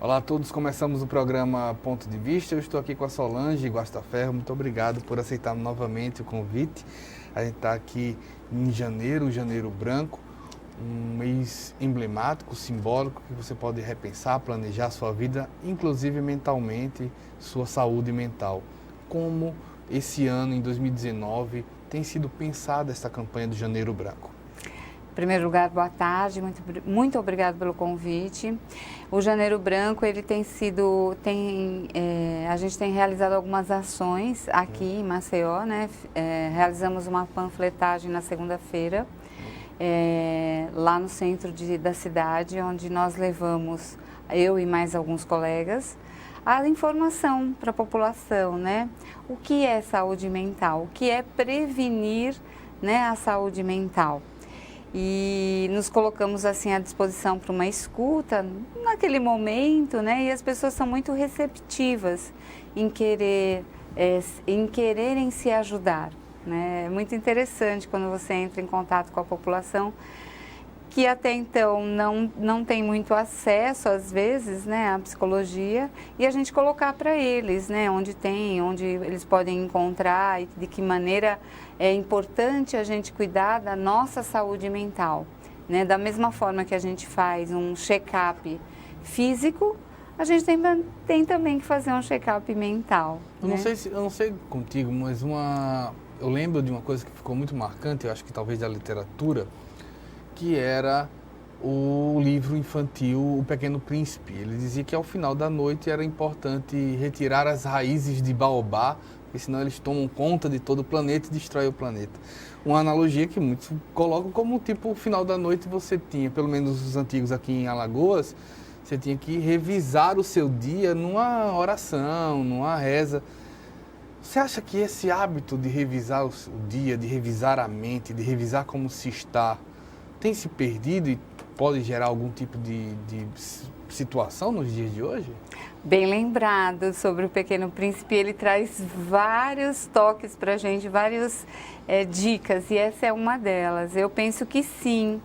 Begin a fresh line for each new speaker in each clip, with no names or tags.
Olá a todos, começamos o programa Ponto de Vista. Eu estou aqui com a Solange Guastaferro. Muito obrigado por aceitar novamente o convite. A gente está aqui em janeiro, Janeiro Branco, um mês emblemático, simbólico, que você pode repensar, planejar sua vida, inclusive mentalmente, sua saúde mental. Como esse ano, em 2019, tem sido pensada esta campanha do Janeiro Branco?
Em primeiro lugar, boa tarde, muito obrigado pelo convite. O Janeiro Branco, ele a gente tem realizado algumas ações aqui em Maceió, né? Realizamos uma panfletagem na segunda-feira, lá no centro da cidade, onde nós levamos, eu e mais alguns colegas, a informação para a população, né? O que é saúde mental? O que é prevenir, né, a saúde mental? E nos colocamos assim à disposição para uma escuta naquele momento, né? E as pessoas são muito receptivas em quererem se ajudar, né? É muito interessante quando você entra em contato com a população que até então não tem muito acesso, às vezes, né, à psicologia, e a gente colocar para eles, né, onde eles podem encontrar e de que maneira é importante a gente cuidar da nossa saúde mental, né, da mesma forma que a gente faz um check-up físico, a gente tem também que fazer um check-up mental.
Eu não sei contigo, mas eu lembro de uma coisa que ficou muito marcante, eu acho que talvez da literatura, que era o livro infantil O Pequeno Príncipe. Ele dizia que ao final da noite era importante retirar as raízes de baobá, porque senão eles tomam conta de todo o planeta e destroem o planeta. Uma analogia que muitos colocam como tipo, o final da noite você tinha, pelo menos os antigos aqui em Alagoas, você tinha que revisar o seu dia numa oração, numa reza. Você acha que esse hábito de revisar o dia, de revisar a mente, de revisar como se está, tem se perdido e pode gerar algum tipo de situação nos dias de hoje?
Bem lembrado sobre o Pequeno Príncipe, ele traz vários toques para a gente, várias dicas, e essa é uma delas. Eu penso que sim,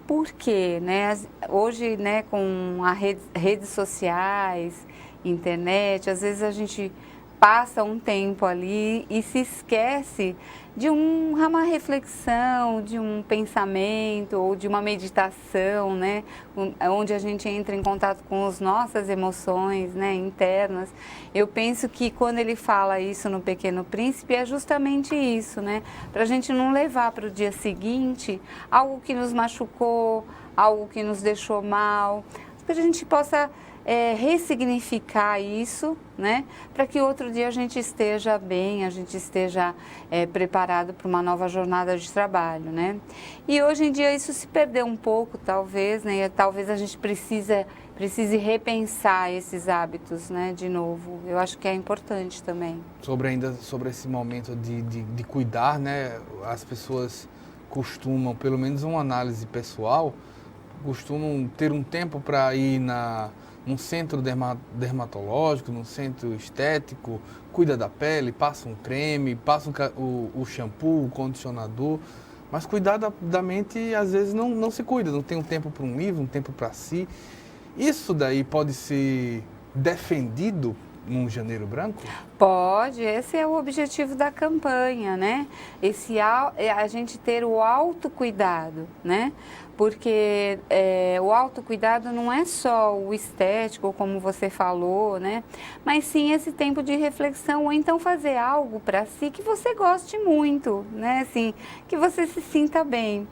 porque, né, hoje, né, com as redes sociais, internet, às vezes a gente passa um tempo ali e se esquece de uma reflexão, de um pensamento ou de uma meditação, né, onde a gente entra em contato com as nossas emoções, né, internas. Eu penso que quando ele fala isso no Pequeno Príncipe é justamente isso, né, para a gente não levar para o dia seguinte algo que nos machucou, algo que nos deixou mal, para que a gente possa ressignificar isso, né, para que outro dia a gente esteja bem, a gente esteja preparado para uma nova jornada de trabalho, né. E hoje em dia isso se perdeu um pouco, talvez, né, e talvez a gente precise repensar esses hábitos, né, de novo. Eu acho que é importante também.
Sobre esse momento de cuidar, né, as pessoas costumam, pelo menos uma análise pessoal, costumam ter um tempo para ir num centro dermatológico, num centro estético, cuida da pele, passa um creme, passa o shampoo, o condicionador, mas cuidar da mente às vezes não se cuida, não tem um tempo para um livro, um tempo para si. Isso daí pode ser defendido num Janeiro Branco?
Pode, esse é o objetivo da campanha, né? A gente ter o autocuidado, né? Porque o autocuidado não é só o estético, como você falou, né? Mas sim esse tempo de reflexão, ou então fazer algo para si que você goste muito, né? Assim, que você se sinta bem.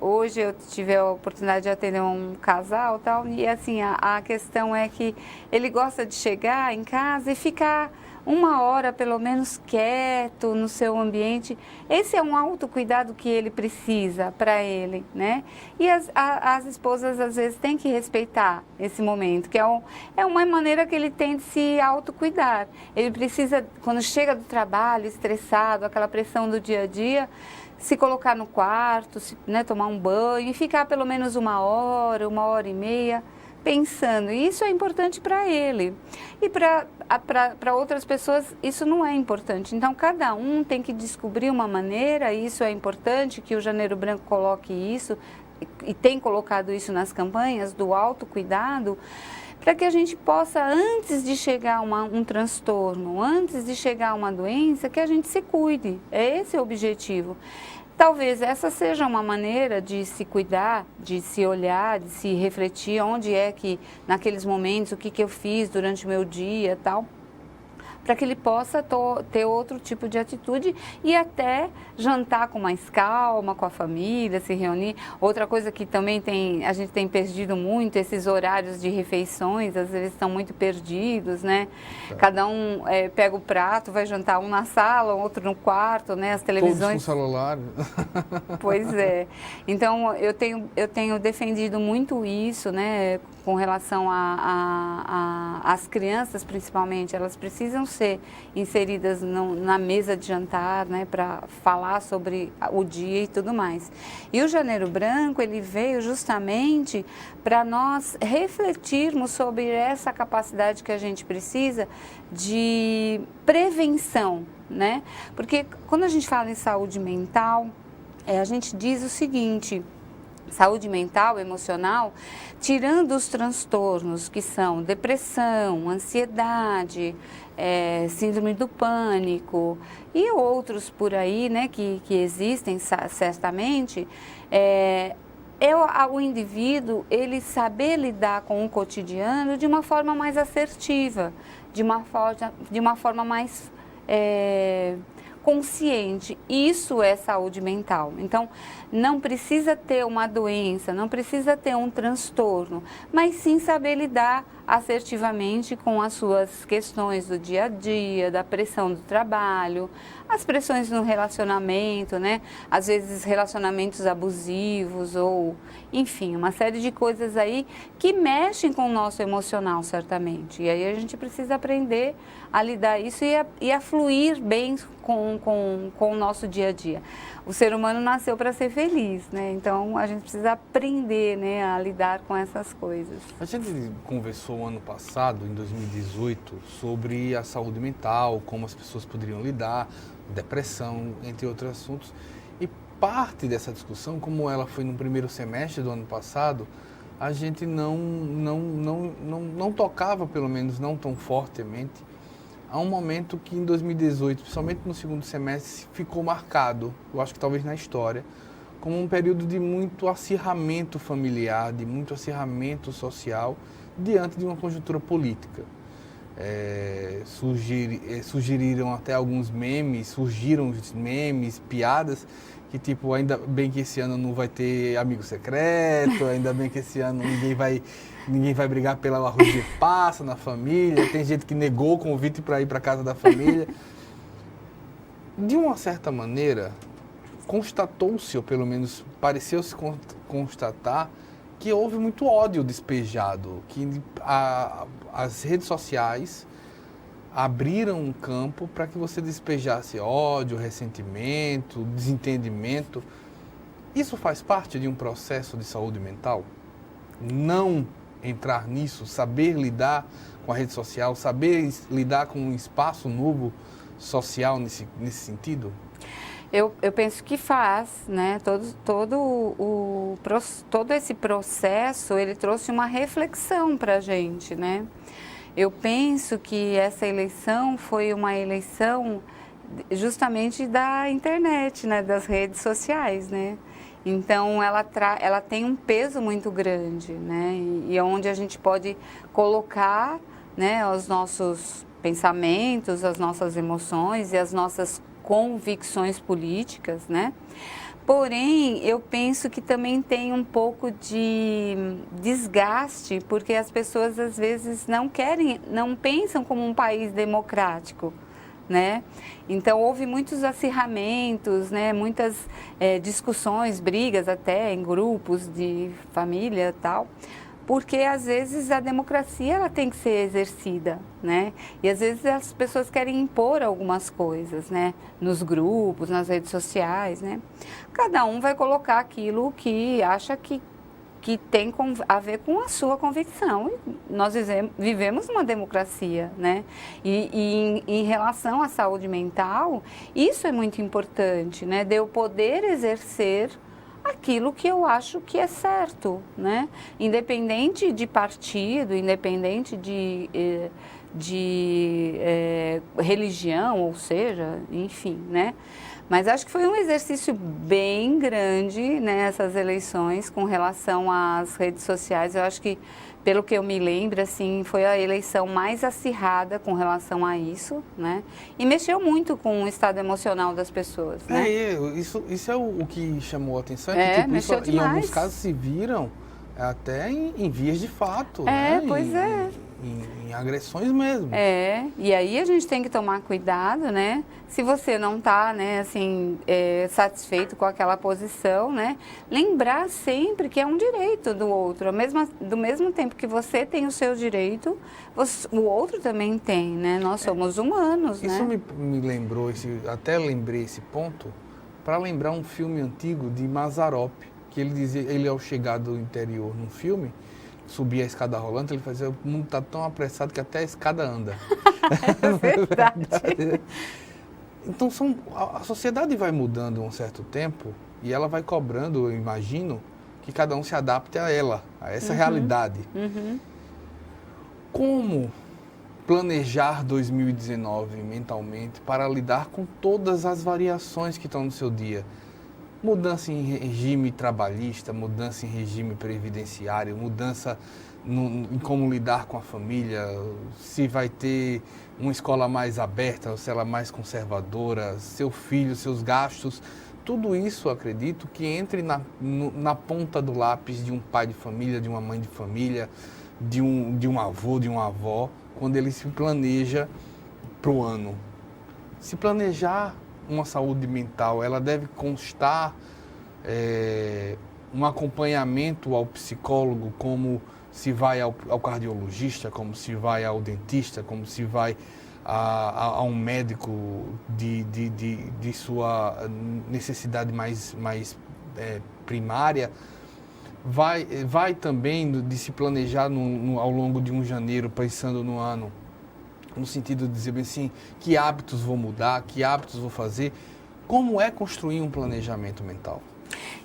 Hoje eu tive a oportunidade de atender um casal tal, e assim, a questão é que ele gosta de chegar em casa e ficar uma hora pelo menos quieto no seu ambiente. Esse é um autocuidado que ele precisa para ele, né? E as esposas às vezes têm que respeitar esse momento, que é uma maneira que ele tem de se autocuidar. Ele precisa, quando chega do trabalho, estressado, aquela pressão do dia a dia, se colocar no quarto, né, tomar um banho e ficar pelo menos uma hora e meia, pensando. E isso é importante para ele. E para outras pessoas isso não é importante. Então, cada um tem que descobrir uma maneira, e isso é importante que o Janeiro Branco coloque isso, e tem colocado isso nas campanhas do autocuidado, para que a gente possa, antes de chegar um transtorno, antes de chegar uma doença, que a gente se cuide. Esse é o objetivo. Talvez essa seja uma maneira de se cuidar, de se olhar, de se refletir onde é que, naqueles momentos, o que eu fiz durante o meu dia e tal, para que ele possa ter outro tipo de atitude e até jantar com mais calma, com a família, se reunir. Outra coisa que também a gente tem perdido muito, esses horários de refeições, às vezes estão muito perdidos, né? Cada um pega o prato, vai jantar, um na sala, outro no quarto, né? As televisões...
Todos com celular.
Pois é. Então, eu tenho defendido muito isso, né? Com relação às crianças, principalmente, elas precisam ser inseridas na mesa de jantar, né, para falar sobre o dia e tudo mais. E o Janeiro Branco, ele veio justamente para nós refletirmos sobre essa capacidade que a gente precisa de prevenção, né? Porque quando a gente fala em saúde mental, a gente diz o seguinte: saúde mental, emocional, tirando os transtornos que são depressão, ansiedade, síndrome do pânico e outros por aí, né, que existem certamente, o indivíduo ele saber lidar com o cotidiano de uma forma mais assertiva, de uma forma mais consciente. Isso é saúde mental. Então, não precisa ter uma doença, não precisa ter um transtorno, mas sim saber lidar assertivamente com as suas questões do dia a dia, da pressão do trabalho, as pressões no relacionamento, né? Às vezes relacionamentos abusivos ou, enfim, uma série de coisas aí que mexem com o nosso emocional, certamente. E aí a gente precisa aprender a lidar isso e a fluir bem com o nosso dia a dia. O ser humano nasceu para ser feliz, né? Então a gente precisa aprender, né, a lidar com essas coisas.
A gente conversou ano passado, em 2018, sobre a saúde mental, como as pessoas poderiam lidar, depressão, entre outros assuntos. E parte dessa discussão, como ela foi no primeiro semestre do ano passado, a gente não tocava, pelo menos não tão fortemente, a um momento que em 2018, principalmente no segundo semestre, ficou marcado, eu acho que talvez na história, como um período de muito acirramento familiar, de muito acirramento social, diante de uma conjuntura política. Surgiram até alguns memes, piadas, que tipo, ainda bem que esse ano não vai ter amigo secreto, ainda bem que esse ano ninguém vai brigar pela arroz de passa na família, tem gente que negou o convite para ir para casa da família. De uma certa maneira, constatou-se, ou pelo menos pareceu-se constatar, que houve muito ódio despejado, que as redes sociais abriram um campo para que você despejasse ódio, ressentimento, desentendimento. Isso faz parte de um processo de saúde mental? Não entrar nisso, saber lidar com a rede social, saber lidar com um espaço novo social nesse sentido?
Eu penso que faz, né? Todo esse processo, ele trouxe uma reflexão para a gente, né? Eu penso que essa eleição foi uma eleição justamente da internet, né? Das redes sociais, né? Então, ela tem um peso muito grande, né? E onde a gente pode colocar, né, os nossos pensamentos, as nossas emoções e as nossas convicções políticas, né? Porém, eu penso que também tem um pouco de desgaste, porque as pessoas às vezes não pensam como um país democrático, né? Então, houve muitos acirramentos, né? Muitas discussões, brigas até em grupos de família e tal, porque às vezes a democracia ela tem que ser exercida, né? E às vezes as pessoas querem impor algumas coisas, né? Nos grupos, nas redes sociais, né? Cada um vai colocar aquilo que acha que tem a ver com a sua convicção. E nós vivemos uma democracia, né? E em relação à saúde mental, isso é muito importante, né? De eu poder exercer aquilo que eu acho que é certo, né? Independente de partido, independente de religião, ou seja, enfim, né? Mas acho que foi um exercício bem grande, né, essas eleições com relação às redes sociais. Eu acho que, pelo que eu me lembro, assim, foi a eleição mais acirrada com relação a isso, né? E mexeu muito com o estado emocional das pessoas, né?
Isso é o que chamou a atenção,
mexeu
em alguns casos se viram até em vias de fato, né?
Pois é.
Em agressões mesmo.
E aí a gente tem que tomar cuidado, né? Se você não está, né, assim, satisfeito com aquela posição, né? Lembrar sempre que é um direito do outro. Do mesmo tempo que você tem o seu direito, o outro também tem, né? Nós somos humanos,
Isso
né?
me lembrou, até lembrei esse ponto, para lembrar um filme antigo de Mazarop, que ele dizia, ele ao chegar do interior num filme, subia a escada rolante, ele fazia, o mundo está tão apressado que até a escada anda.
É verdade.
Então, a sociedade vai mudando um certo tempo e ela vai cobrando, eu imagino, que cada um se adapte a ela, a essa realidade. Como planejar 2019 mentalmente para lidar com todas as variações que estão no seu dia? Mudança em regime trabalhista, mudança em regime previdenciário, mudança em como lidar com a família, se vai ter uma escola mais aberta ou se ela é mais conservadora, seu filho, seus gastos, tudo isso, acredito, que entre na ponta do lápis de um pai de família, de uma mãe de família, de um avô, de uma avó, quando ele se planeja para o ano. Se planejar uma saúde mental, ela deve constar um acompanhamento ao psicólogo, como se vai ao cardiologista, como se vai ao dentista, como se vai a um médico de sua necessidade mais primária. Vai também de se planejar ao longo de um janeiro, pensando no ano, no sentido de dizer bem assim, que hábitos vou mudar, que hábitos vou fazer, como é construir um planejamento mental?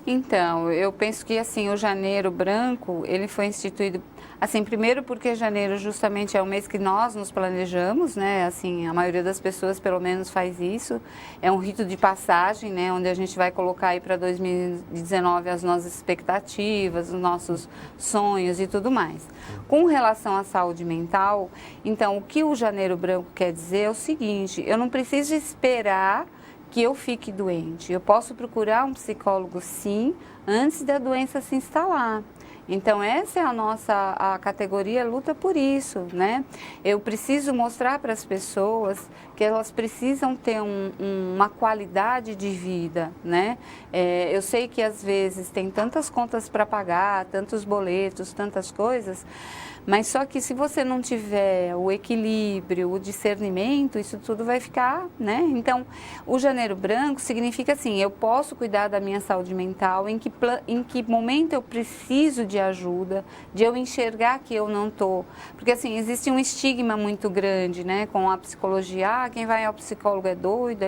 Então, eu penso que assim, o Janeiro Branco, ele foi instituído, assim, primeiro porque janeiro justamente é o mês que nós nos planejamos, né, assim, a maioria das pessoas pelo menos faz isso, é um rito de passagem, né, onde a gente vai colocar aí para 2019 as nossas expectativas, os nossos sonhos e tudo mais. Com relação à saúde mental, então, o que o Janeiro Branco quer dizer é o seguinte, eu não preciso esperar que eu fique doente. Eu posso procurar um psicólogo, sim, antes da doença se instalar. Então, essa é a categoria luta por isso, né? Eu preciso mostrar para as pessoas que elas precisam ter uma qualidade de vida, né? Eu sei que às vezes tem tantas contas para pagar, tantos boletos, tantas coisas, mas só que se você não tiver o equilíbrio, o discernimento, isso tudo vai ficar, né? Então, o Janeiro Branco significa assim, eu posso cuidar da minha saúde mental, em que momento eu preciso de ajuda, de eu enxergar que eu não estou. Porque assim, existe um estigma muito grande, né? Com a psicologia, quem vai ao psicólogo é doido,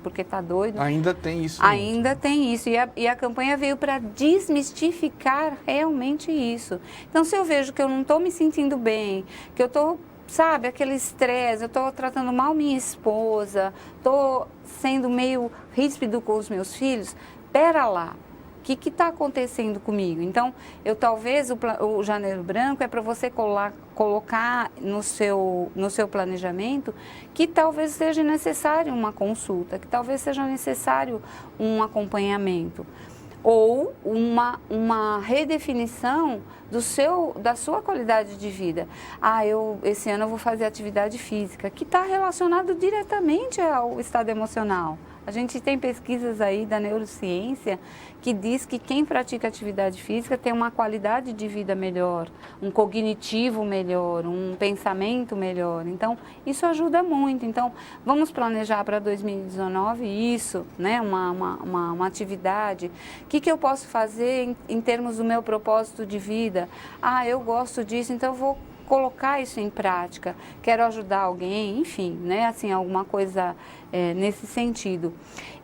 porque está doido.
Ainda tem isso.
Ainda tem isso. E a campanha veio para desmistificar realmente isso. Então, se eu vejo que eu não estou me sentindo bem, que eu estou, sabe, aquele estresse, eu estou tratando mal minha esposa, estou sendo meio ríspido com os meus filhos, pera lá. O que está acontecendo comigo? Então, talvez o Janeiro Branco é para você colocar no seu planejamento que talvez seja necessário uma consulta, que talvez seja necessário um acompanhamento ou uma redefinição da sua qualidade de vida. Esse ano eu vou fazer atividade física, que está relacionado diretamente ao estado emocional. A gente tem pesquisas aí da neurociência que diz que quem pratica atividade física tem uma qualidade de vida melhor, um cognitivo melhor, um pensamento melhor. Então, isso ajuda muito. Então, vamos planejar para 2019 isso, né? Uma atividade. O que eu posso fazer em termos do meu propósito de vida? Eu gosto disso, então eu vou colocar isso em prática, quero ajudar alguém, enfim, né, assim, alguma coisa nesse sentido.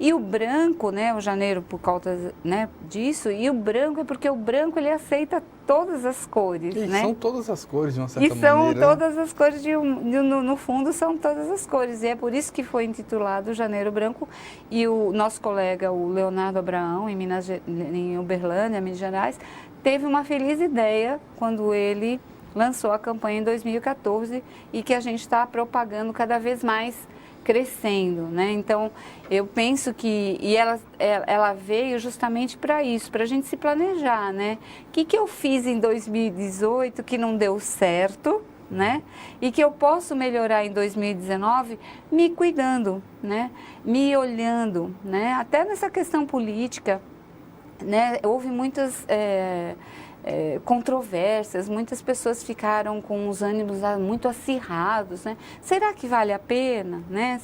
E o branco, né, o janeiro por causa, né, disso, e o branco é porque o branco ele aceita todas as cores,
e
né?
são todas as cores, de uma certa maneira.
E são todas as cores, no fundo, são todas as cores. E é por isso que foi intitulado Janeiro Branco. E o nosso colega, o Leonardo Abraão, em Uberlândia, Minas Gerais, teve uma feliz ideia quando ele lançou a campanha em 2014 e que a gente está propagando cada vez mais, crescendo, né? Então, eu penso que... E ela veio justamente para isso, para a gente se planejar, né? O que eu fiz em 2018 que não deu certo, né? E que eu posso melhorar em 2019 me cuidando, né? Me olhando, né? Até nessa questão política, né? Houve muitas... controvérsias, muitas pessoas ficaram com os ânimos muito acirrados, né? Será que vale a pena, né?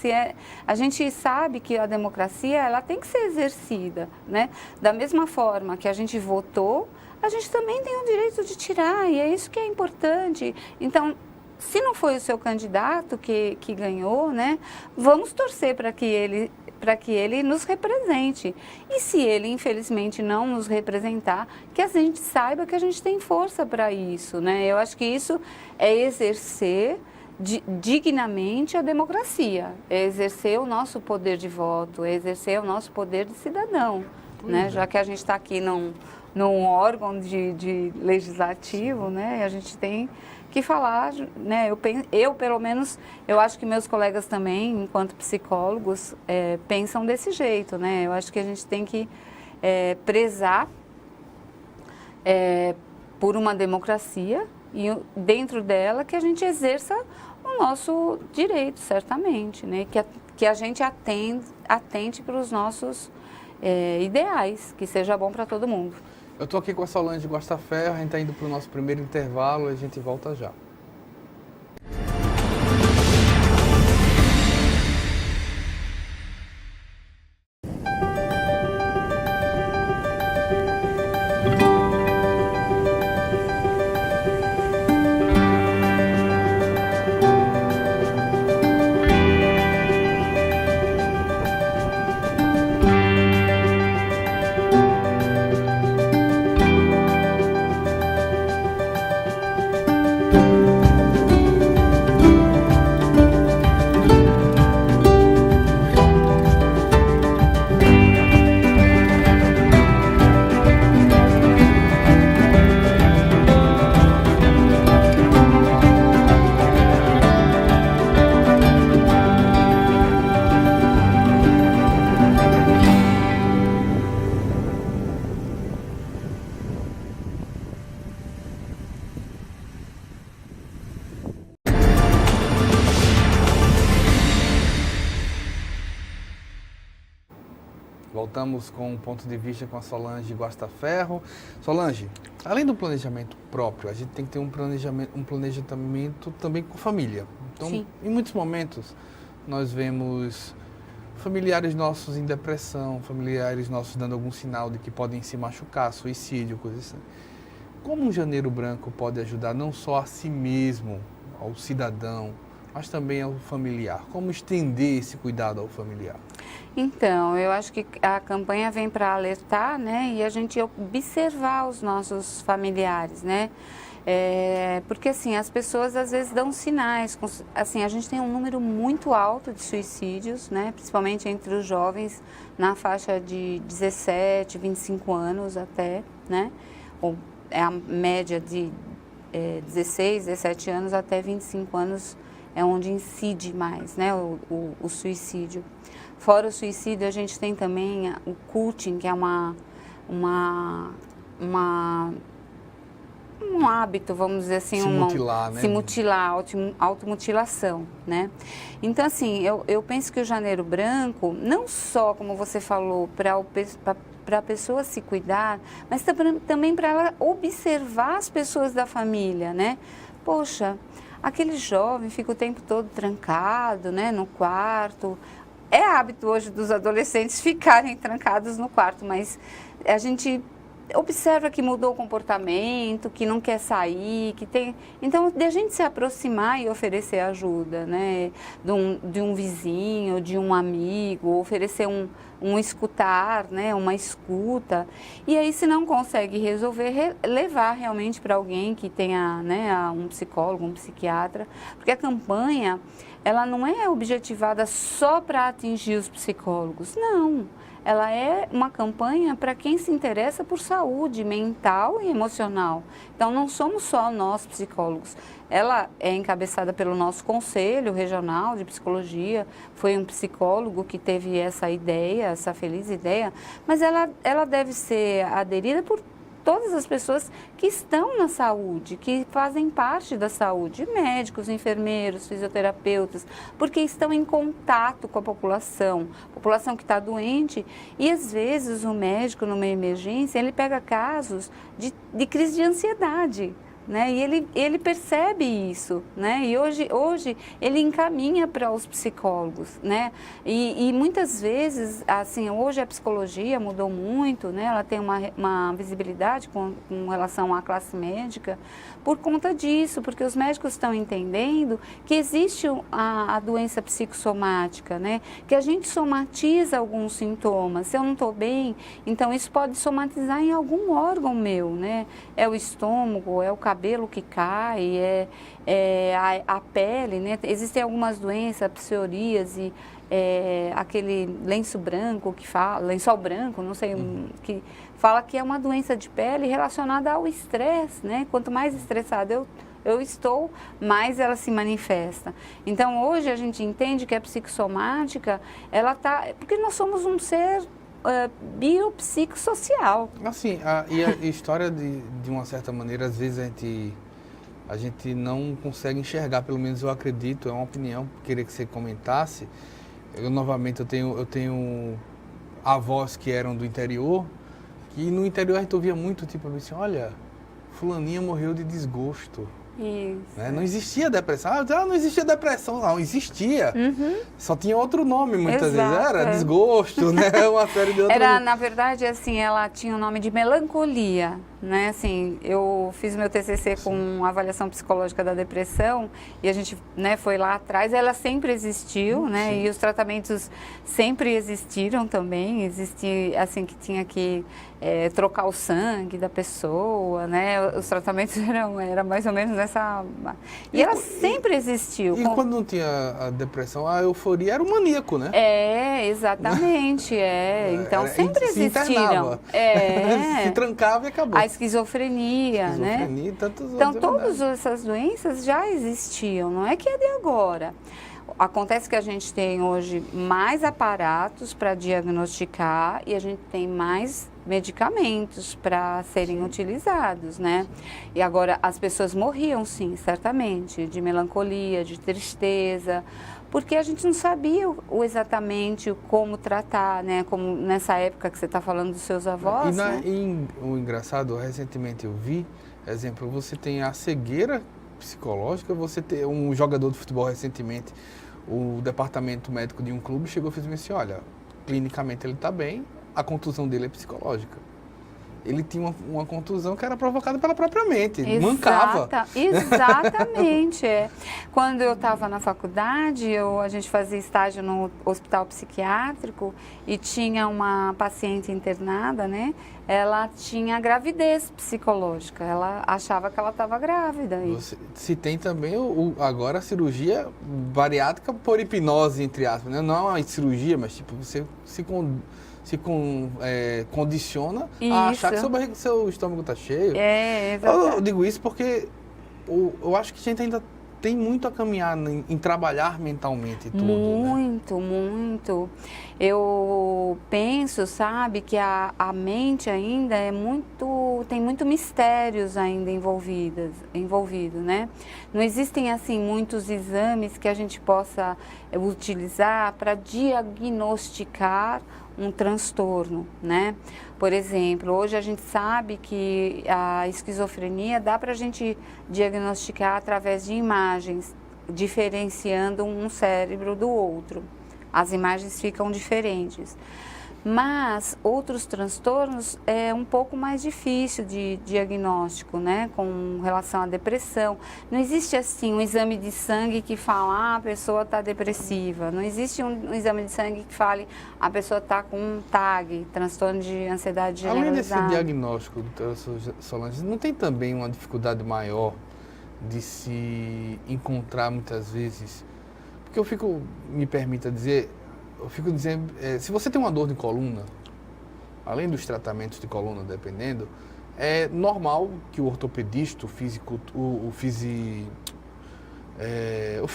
A gente sabe que a democracia ela tem que ser exercida, né? Da mesma forma que a gente votou, a gente também tem o direito de tirar, e é isso que é importante. Então, se não foi o seu candidato que ganhou, né? Vamos torcer para que ele nos represente. E se ele, infelizmente, não nos representar, que a gente saiba que a gente tem força para isso, né? Eu acho que isso é exercer dignamente a democracia, é exercer o nosso poder de voto, é exercer o nosso poder de cidadão, né? Já que a gente está aqui num órgão de legislativo, né? A gente tem que falar, né? Eu, pelo menos, eu acho que meus colegas também, enquanto psicólogos, pensam desse jeito, né? Eu acho que a gente tem que prezar por uma democracia e dentro dela que a gente exerça o nosso direito, certamente, né? Que a gente atente para os nossos ideais, que seja bom para todo mundo.
Eu estou aqui com a Solange Guasta Ferro, a gente está indo para o nosso primeiro intervalo e a gente volta já. Voltamos com um ponto de vista com a Solange Guasta Ferro. Solange, além do planejamento próprio, a gente tem que ter um planejamento também com a família. Então, sim, em muitos momentos, nós vemos familiares nossos em depressão, familiares nossos dando algum sinal de que podem se machucar, suicídio, coisas assim. Como um janeiro branco pode ajudar não só a si mesmo, ao cidadão, mas também ao familiar? Como estender esse cuidado ao familiar?
Então, eu acho que a campanha vem para alertar, né, e a gente observar os nossos familiares, né, porque assim, as pessoas às vezes dão sinais, assim, a gente tem um número muito alto de suicídios, né, principalmente entre os jovens, na faixa de 17, 25 anos até, né, ou é a média de 16, 17 anos até 25 anos é onde incide mais, né, o suicídio. Fora o suicídio, a gente tem também o cutting, que é um hábito, vamos dizer assim, se mutilar, automutilação, né? Então, assim, eu penso que o Janeiro Branco, não só, como você falou, para a pessoa se cuidar, mas também para ela observar as pessoas da família, né? Poxa, aquele jovem fica o tempo todo trancado, né, no quarto. É hábito hoje dos adolescentes ficarem trancados no quarto, mas a gente observa que mudou o comportamento, que não quer sair, que tem... Então, de a gente se aproximar e oferecer ajuda, né? De um vizinho, de um amigo, oferecer um escutar, né? Uma escuta. E aí, se não consegue resolver, levar realmente para alguém que tenha, né? Um psicólogo, um psiquiatra. Porque a campanha, ela não é objetivada só para atingir os psicólogos, não. Ela é uma campanha para quem se interessa por saúde mental e emocional. Então, não somos só nós psicólogos. Ela é encabeçada pelo nosso Conselho Regional de Psicologia. Foi um psicólogo que teve essa ideia, essa feliz ideia, mas ela deve ser aderida por todas as pessoas que estão na saúde, que fazem parte da saúde, médicos, enfermeiros, fisioterapeutas, porque estão em contato com a população que está doente, e às vezes o médico, numa emergência, ele pega casos de crise de ansiedade. Né? E ele percebe isso, né? E hoje ele encaminha para os psicólogos, né? E muitas vezes, assim, hoje a psicologia mudou muito, né? Ela tem uma visibilidade com relação à classe médica por conta disso, porque os médicos estão entendendo que existe a doença psicossomática, né? Que a gente somatiza alguns sintomas. Se eu não estou bem, então isso pode somatizar em algum órgão meu, né? É o estômago, é o cabelo que cai, a pele, né? Existem algumas doenças, psoríase, aquele lenço branco que fala, lençol branco, não sei, que fala que é uma doença de pele relacionada ao estresse, né? Quanto mais estressado eu estou, mais ela se manifesta. Então, hoje a gente entende que a psicossomática, ela tá, porque nós somos um ser biopsicossocial.
Assim, e a história, de uma certa maneira, às vezes a gente não consegue enxergar, pelo menos eu acredito, é uma opinião, queria que você comentasse. Novamente, eu tenho avós que eram do interior, que no interior a gente ouvia muito, tipo assim, olha, fulaninha morreu de desgosto.
Isso.
Né? Não existia depressão. Não existia depressão, não. Existia. Só tinha outro nome, muitas vezes. Era desgosto, né? Uma série de outros...
Na verdade, assim, ela tinha o nome de melancolia, né? Assim, eu fiz meu TCC com avaliação psicológica da depressão e a gente, né, foi lá atrás. Ela sempre existiu, né? Sim. E os tratamentos sempre existiram também. Existia, assim, que tinha que trocar o sangue da pessoa, né? Os tratamentos eram mais ou menos nessa... E ela sempre existiu.
E quando não tinha a depressão, a euforia era o maníaco, né?
Exatamente, Então, sempre existiram.
Se trancava e acabou.
A esquizofrenia, né? Então, todas essas doenças já existiam, não é que é de agora. Acontece que a gente tem hoje mais aparatos para diagnosticar e a gente tem mais medicamentos para serem utilizados, né? E agora, as pessoas morriam, sim, certamente, de melancolia, de tristeza, porque a gente não sabia exatamente como tratar, né? Como nessa época que você está falando dos seus avós, né?
E o engraçado, recentemente eu vi, exemplo, você tem a cegueira psicológica, você tem um jogador de futebol recentemente, o departamento médico de um clube chegou e fez assim, olha, clinicamente ele está bem, a contusão dele é psicológica. Ele tinha uma contusão que era provocada pela própria mente, mancava.
Exatamente, Quando eu estava na faculdade, a gente fazia estágio no hospital psiquiátrico e tinha uma paciente internada, né? Ela tinha gravidez psicológica, ela achava que ela estava grávida.
Se tem também agora a cirurgia bariátrica por hipnose, entre aspas, né? Não é uma cirurgia, mas tipo, você condiciona a achar que seu estômago está cheio. Eu digo isso porque eu acho que a gente ainda tem muito a caminhar em trabalhar mentalmente tudo.
Muito,
né?
Muito. Eu penso, sabe, que a mente ainda tem muito mistérios ainda envolvido, né? Não existem, assim, muitos exames que a gente possa utilizar para diagnosticar um transtorno, né? Por exemplo, hoje a gente sabe que a esquizofrenia dá para a gente diagnosticar através de imagens, diferenciando um cérebro do outro. As imagens ficam diferentes. Mas outros transtornos é um pouco mais difícil de diagnóstico, né, com relação à depressão. Não existe assim um exame de sangue que fala, a pessoa está depressiva. Não existe um exame de sangue que fale, a pessoa está com um TAG, transtorno de ansiedade generalizada.
Além desse diagnóstico, doutora Solange, não tem também uma dificuldade maior de se encontrar muitas vezes? Porque me permita dizer, eu fico dizendo, se você tem uma dor de coluna, além dos tratamentos de coluna, dependendo, é normal que o ortopedista, o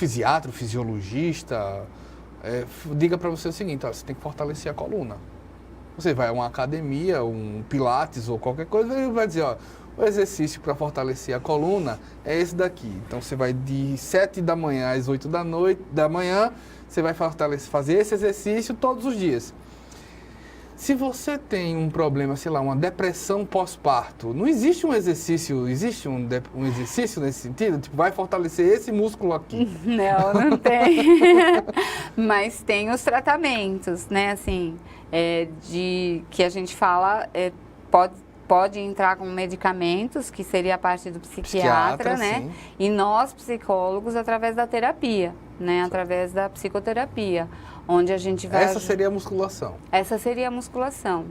fisiatra, o fisiologista, diga para você o seguinte, ó, você tem que fortalecer a coluna. Você vai a uma academia, um pilates ou qualquer coisa, ele vai dizer, ó, o exercício para fortalecer a coluna é esse daqui. Então você vai de 7 da manhã às 8 da manhã, você vai fazer esse exercício todos os dias. Se você tem um problema, sei lá, uma depressão pós-parto, não existe um exercício, um exercício nesse sentido? Tipo, vai fortalecer esse músculo aqui.
Não tem. Mas tem os tratamentos, né, assim, que a gente fala, pode entrar com medicamentos, que seria a parte do psiquiatra, né? Sim. E nós, psicólogos, através da terapia, né? Através da psicoterapia, onde a gente vai...
Essa seria a musculação.
Essa seria a musculação.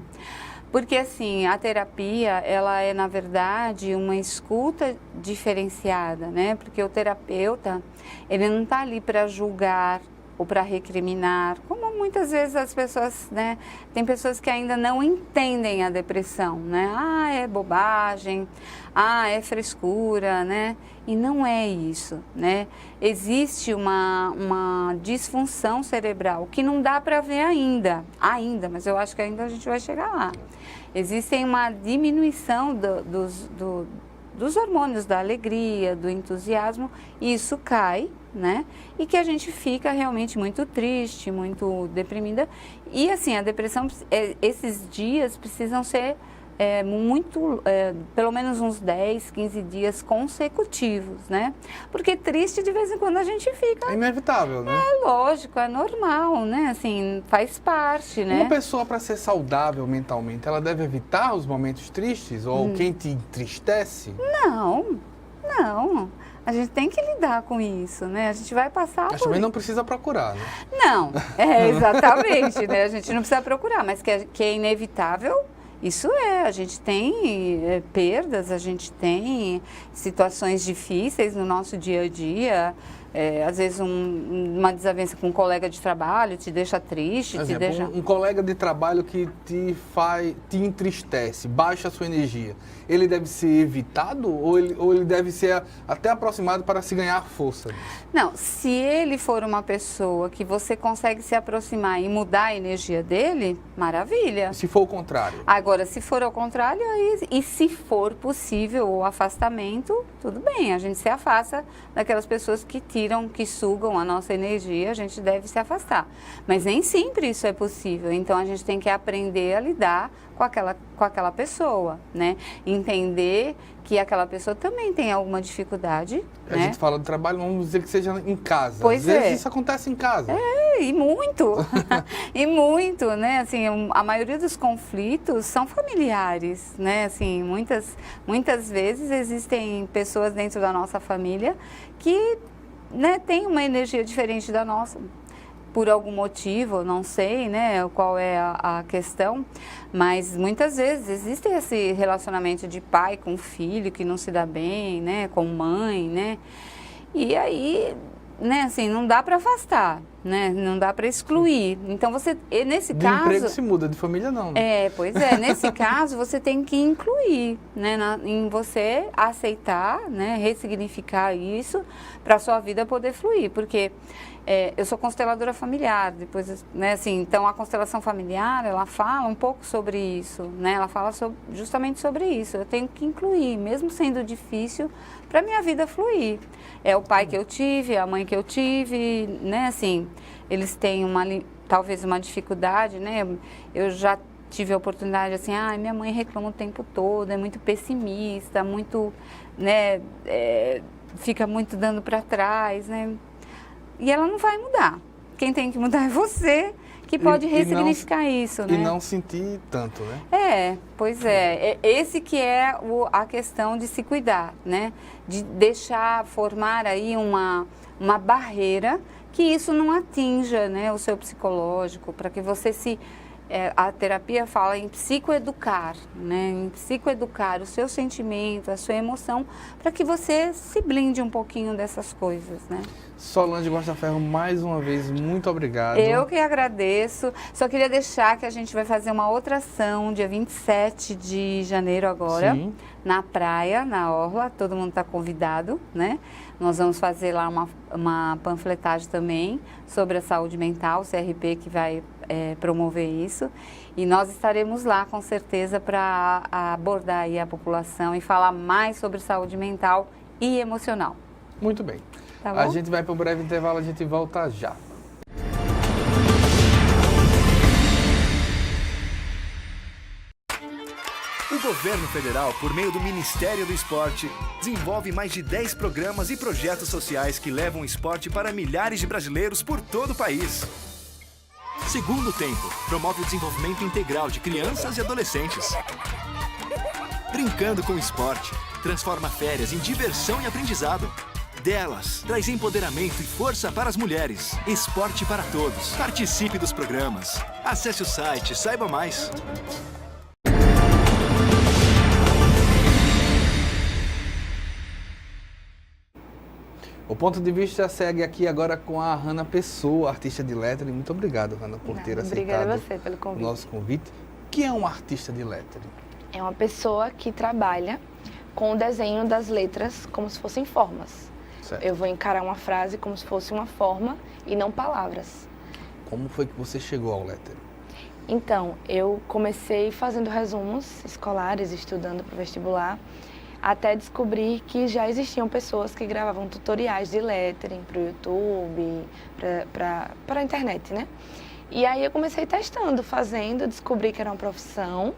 Porque, assim, a terapia, ela é, na verdade, uma escuta diferenciada, né? Porque o terapeuta, ele não está ali para julgar ou para recriminar, como muitas vezes as pessoas, né, tem pessoas que ainda não entendem a depressão, né, é bobagem, é frescura, né, e não é isso, né, existe uma disfunção cerebral que não dá para ver ainda, mas eu acho que ainda a gente vai chegar lá. Existem uma diminuição dos hormônios da alegria, do entusiasmo, e isso cai, né? E que a gente fica realmente muito triste, muito deprimida. E assim, a depressão, esses dias precisam ser pelo menos uns 10, 15 dias consecutivos, né? Porque triste de vez em quando a gente fica.
É inevitável, né?
É lógico, é normal, né? Assim, faz parte, né?
Uma pessoa, para ser saudável mentalmente, ela deve evitar os momentos tristes? Ou quem te entristece?
Não. A gente tem que lidar com isso, né? A gente vai passar
Mas também não precisa procurar, né?
Não, exatamente, né? A gente não precisa procurar, mas que é inevitável, isso a gente tem perdas, a gente tem situações difíceis no nosso dia a dia, às vezes uma desavença com um colega de trabalho te deixa triste,
um colega de trabalho que te entristece, baixa a sua energia, ele deve ser evitado ou ele deve ser até aproximado para se ganhar força?
Não, se ele for uma pessoa que você consegue se aproximar e mudar a energia dele, maravilha.
Se for o contrário?
Agora, se for ao contrário, e se for possível o afastamento, tudo bem, a gente se afasta daquelas pessoas que sugam a nossa energia, a gente deve se afastar. Mas nem sempre isso é possível, então a gente tem que aprender a lidar com aquela pessoa, né? Entender que aquela pessoa também tem alguma dificuldade.
A gente fala do trabalho, vamos dizer que seja em casa.
Pois
Às vezes isso acontece em casa.
E muito. E muito, né? Assim, a maioria dos conflitos são familiares, né? Assim, muitas vezes existem pessoas dentro da nossa família que, né, têm uma energia diferente da nossa. Por algum motivo, não sei, né, qual é a questão, mas muitas vezes existe esse relacionamento de pai com filho que não se dá bem, né, com mãe, né, e aí, né, assim, não dá para afastar, né, não dá para excluir. Então nesse caso...
De emprego se muda, de família não, né?
Pois é, nesse caso você tem que incluir, né, em você aceitar, né, ressignificar isso para a sua vida poder fluir, porque... eu sou consteladora familiar, depois, né, assim, então a constelação familiar, ela fala um pouco sobre isso, né, ela fala justamente sobre isso, eu tenho que incluir, mesmo sendo difícil, para a minha vida fluir. É o pai que eu tive, a mãe que eu tive, né, assim, eles têm talvez uma dificuldade, né, eu já tive a oportunidade, assim, minha mãe reclama o tempo todo, é muito pessimista, muito, né, fica muito dando para trás, né, e ela não vai mudar. Quem tem que mudar é você, que pode ressignificar isso, né?
E não sentir tanto, né?
Pois é. Esse que é a questão de se cuidar, né? De deixar formar aí uma barreira que isso não atinja, né, o seu psicológico, para que você a terapia fala em psicoeducar, né? Em psicoeducar o seu sentimento, a sua emoção, para que você se blinde um pouquinho dessas coisas, né?
Solange Costa Ferro, mais uma vez, muito obrigado.
Eu que agradeço. Só queria deixar que a gente vai fazer uma outra ação, dia 27 de janeiro agora,
Sim.
na praia, na Orla. Todo mundo está convidado, né? Nós vamos fazer lá uma panfletagem também sobre a saúde mental, o CRP que vai promover isso. E nós estaremos lá, com certeza, para abordar aí a população e falar mais sobre saúde mental e emocional.
Muito bem.
Tá bom?
A gente vai para um breve intervalo, a gente volta já.
O governo federal, por meio do Ministério do Esporte, desenvolve mais de 10 programas e projetos sociais que levam o esporte para milhares de brasileiros por todo o país. Segundo Tempo promove o desenvolvimento integral de crianças e adolescentes. Brincando com o esporte, transforma férias em diversão e aprendizado. Delas, traz empoderamento e força para as mulheres. Esporte para todos. Participe dos programas. Acesse o site, saiba mais.
O Ponto de Vista segue aqui agora com a Hanna Pessoa, artista de lettering. Muito obrigado, Hanna, por ter aceitado
Obrigada a você pelo convite.
o nosso convite. O que é um artista de lettering?
É uma pessoa que trabalha com o desenho das letras como se fossem formas.
Certo.
Eu vou encarar uma frase como se fosse uma forma e não palavras.
Como foi que você chegou ao lettering?
Então, eu comecei fazendo resumos escolares, estudando para o vestibular, até descobrir que já existiam pessoas que gravavam tutoriais de lettering para o YouTube, para a internet, né? E aí eu comecei testando, fazendo, descobri que era uma profissão,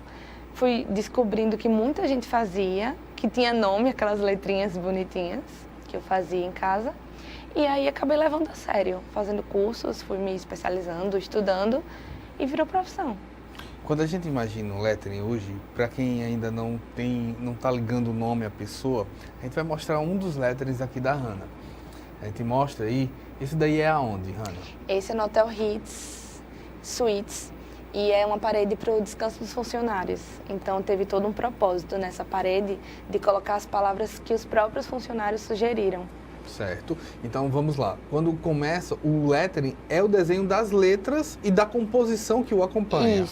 fui descobrindo que muita gente fazia, que tinha nome, aquelas letrinhas bonitinhas que eu fazia em casa, e aí acabei levando a sério, fazendo cursos, fui me especializando, estudando e virou profissão.
Quando a gente imagina o lettering hoje, para quem ainda não está ligando o nome à pessoa, a gente vai mostrar um dos letterings aqui da Hanna. A gente mostra aí, esse daí é aonde, Hanna?
Esse é no Hotel Hits Suites e é uma parede para o descanso dos funcionários. Então teve todo um propósito nessa parede de colocar as palavras que os próprios funcionários sugeriram.
Certo. Então vamos lá. Quando começa, o lettering é o desenho das letras e da composição que o acompanha.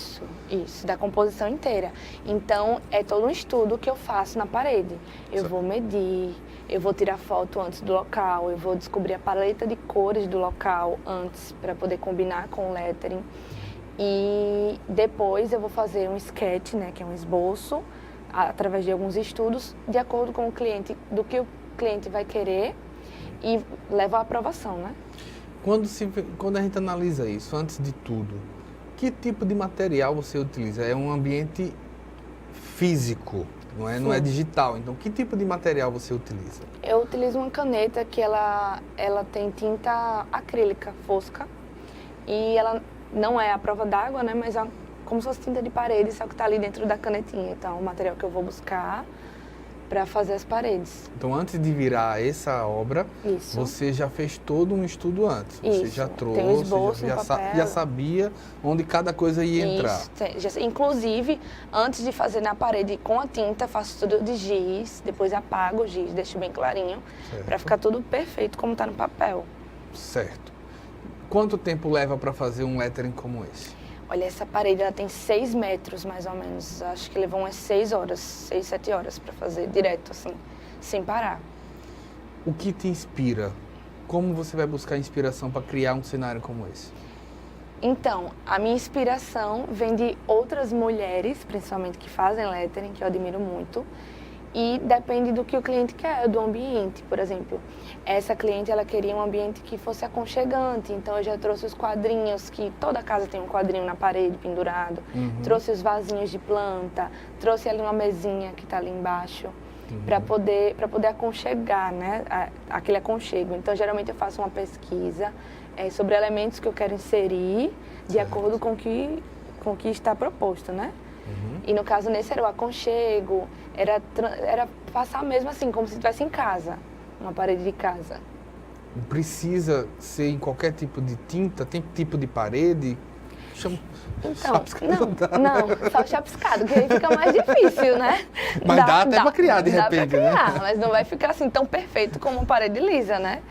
Isso, da composição inteira. Então é todo um estudo que eu faço na parede. Eu vou medir, eu vou tirar foto antes do local, eu vou descobrir a paleta de cores do local antes para poder combinar com o lettering. E depois eu vou fazer um sketch, né, que é um esboço, através de alguns estudos, de acordo com o cliente, do que o cliente vai querer, e leva à aprovação, né?
Quando a gente analisa isso, antes de tudo, que tipo de material você utiliza? É um ambiente físico, não é digital. Então, que tipo de material você utiliza?
Eu utilizo uma caneta que ela tem tinta acrílica fosca e ela não é à prova d'água, né? Mas é como se fosse tinta de parede, só que está ali dentro da canetinha. Então, é o material que eu vou buscar para fazer as paredes.
Então, antes de virar essa obra, você já fez todo um estudo antes. Você já trouxe,
tem um esboço,
já sabia onde cada coisa ia entrar.
Inclusive, antes de fazer na parede com a tinta, faço tudo de giz, depois apago o giz, deixo bem clarinho, para ficar tudo perfeito como está no papel.
Certo. Quanto tempo leva para fazer um lettering como esse?
Olha, essa parede ela tem 6 metros, mais ou menos. Acho que levou umas 6 horas, 6, 7 horas para fazer direto, assim, sem parar.
O que te inspira? Como você vai buscar inspiração para criar um cenário como esse?
Então, a minha inspiração vem de outras mulheres, principalmente que fazem lettering, que eu admiro muito. E depende do que o cliente quer, do ambiente. Por exemplo, essa cliente ela queria um ambiente que fosse aconchegante, então eu já trouxe os quadrinhos, que toda casa tem um quadrinho na parede pendurado, trouxe os vasinhos de planta, trouxe ali uma mesinha que está ali embaixo. para poder aconchegar, né, aquele aconchego. Então, geralmente eu faço uma pesquisa sobre elementos que eu quero inserir de acordo com o que está proposto, né? E no caso nesse era o aconchego, era passar mesmo assim, como se estivesse em casa, uma parede de casa.
Precisa ser em qualquer tipo de tinta? Tem tipo de parede?
Então, não, só chapiscado, que aí fica mais difícil, né?
Mas dá até pra criar de repente,
dá pra criar,
né?
Mas não vai ficar assim tão perfeito como uma parede lisa, né?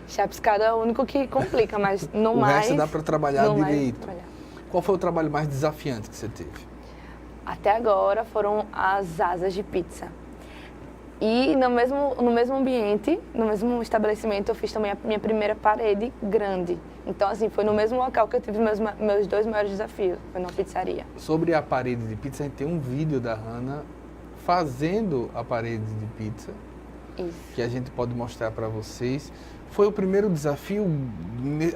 Chapiscado é o único que complica, mas no mais...
O resto dá pra trabalhar direito. Qual foi o trabalho mais desafiante que você teve?
Até agora foram as asas de pizza. E no mesmo ambiente, no mesmo estabelecimento, eu fiz também a minha primeira parede grande. Então, assim, foi no mesmo local que eu tive meus 2 maiores desafios, foi numa pizzaria.
Sobre a parede de pizza, a gente tem um vídeo da Hannah fazendo a parede de pizza.
Isso.
Que a gente pode mostrar para vocês. Foi o primeiro desafio?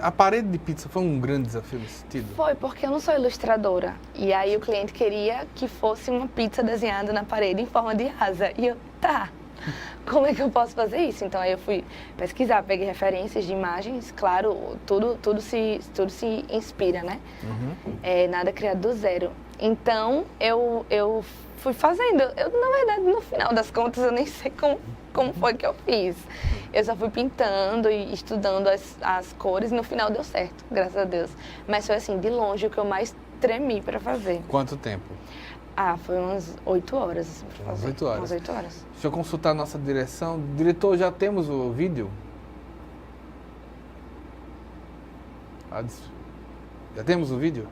A parede de pizza foi um grande desafio nesse sentido?
Foi, porque eu não sou ilustradora. E aí o cliente queria que fosse uma pizza desenhada na parede em forma de asa. E eu, como é que eu posso fazer isso? Então aí eu fui pesquisar, peguei referências de imagens, claro, tudo se inspira, né? Nada criado do zero. Então eu fui fazendo. Na verdade, no final das contas, eu nem sei como foi que eu fiz. Eu só fui pintando e estudando as cores e no final deu certo, graças a Deus. Mas foi assim, de longe, o que eu mais tremi para fazer.
Quanto tempo?
Foi umas 8 horas.
Umas 8 horas.
Umas 8 horas.
Deixa eu consultar a nossa direção. Diretor, já temos o vídeo? Já temos o vídeo?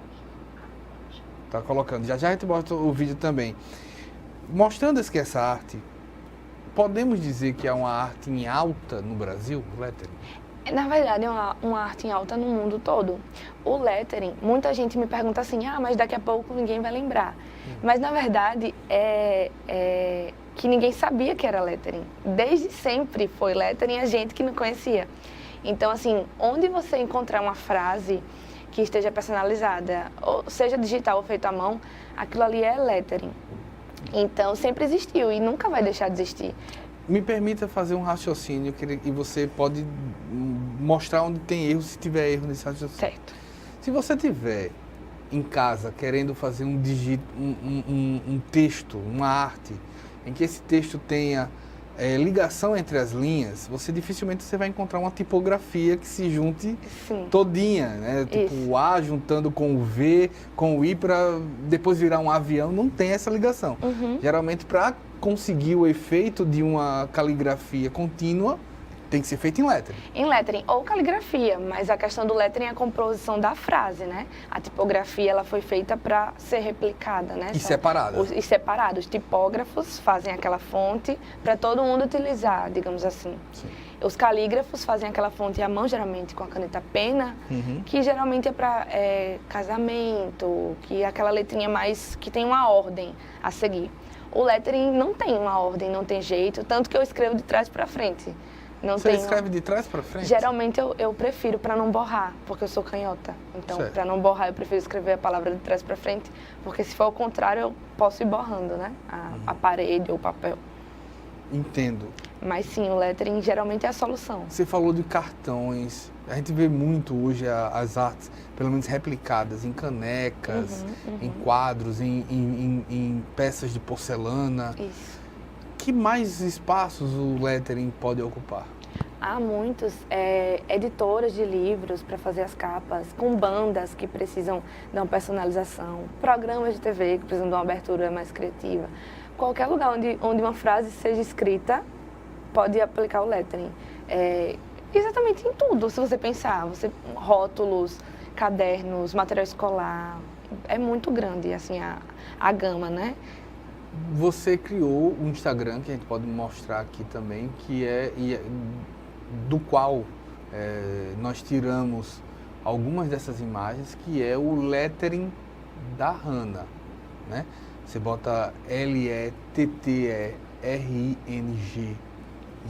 Tá colocando. Já a gente mostra o vídeo também. Mostrando que essa arte, podemos dizer que é uma arte em alta no Brasil, o lettering?
Na verdade, é uma arte em alta no mundo todo. O lettering, muita gente me pergunta assim, mas daqui a pouco ninguém vai lembrar. Mas, na verdade, é que ninguém sabia que era lettering. Desde sempre foi lettering, a gente que não conhecia. Então, assim, onde você encontrar uma frase que esteja personalizada, ou seja digital ou feito à mão, aquilo ali é lettering. Então, sempre existiu e nunca vai deixar de existir.
Me permita fazer um raciocínio e você pode mostrar onde tem erro, se tiver erro nesse raciocínio.
Certo.
Se você tiver em casa querendo fazer um texto, uma arte, em que esse texto tenha ligação entre as linhas, dificilmente você vai encontrar uma tipografia que se junte todinha, né? Tipo o A juntando com o V, com o I para depois virar um avião, não tem essa ligação. Geralmente, para conseguir o efeito de uma caligrafia contínua, tem que ser feito em lettering. Em
lettering ou caligrafia, mas a questão do lettering é a composição da frase, né? A tipografia, ela foi feita para ser replicada, né?
E separada.
E separada. Os tipógrafos fazem aquela fonte para todo mundo utilizar, digamos assim.
Sim.
Os calígrafos fazem aquela fonte à mão, geralmente com a caneta pena, que geralmente é para casamento, que é aquela letrinha mais que tem uma ordem a seguir. O lettering não tem uma ordem, não tem jeito, tanto que eu escrevo de trás para frente.
Você escreve de trás para frente?
Geralmente eu prefiro para não borrar, porque eu sou canhota. Então, para não borrar, eu prefiro escrever a palavra de trás para frente, porque se for ao contrário, eu posso ir borrando, né? A parede ou o papel.
Entendo.
Mas sim, o lettering geralmente é a solução.
Você falou de cartões. A gente vê muito hoje as artes, pelo menos replicadas, em canecas, em quadros, em peças de porcelana.
Isso.
Que mais espaços o lettering pode ocupar?
Há muitos editoras de livros para fazer as capas, com bandas que precisam de uma personalização, programas de TV que precisam de uma abertura mais criativa. Qualquer lugar onde uma frase seja escrita, pode aplicar o lettering. Exatamente em tudo, se você pensar. Rótulos, cadernos, material escolar, é muito grande assim, a gama, né?
Você criou um Instagram, que a gente pode mostrar aqui também, do qual nós tiramos algumas dessas imagens, que é o lettering da Hannah, né? Você bota L-E-T-T-E-R-I-N-G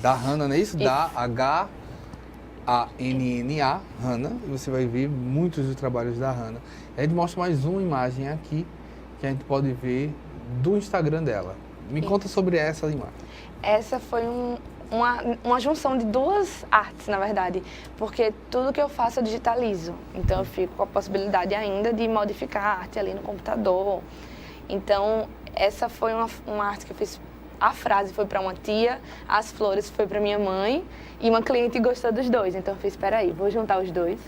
da Hannah, não é isso? Da H-A-N-N-A, Hannah, e você vai ver muitos dos trabalhos da Hannah. A gente mostra mais uma imagem aqui, que a gente pode ver do Instagram dela. Me conta sobre essa imagem.
Essa foi uma junção de duas artes, na verdade, porque tudo que eu faço eu digitalizo. Então eu fico com a possibilidade ainda de modificar a arte ali no computador. Então essa foi uma arte que eu fiz. A frase foi para uma tia, as flores foi para minha mãe e uma cliente gostou dos dois. Então eu fiz, espera aí, vou juntar os dois.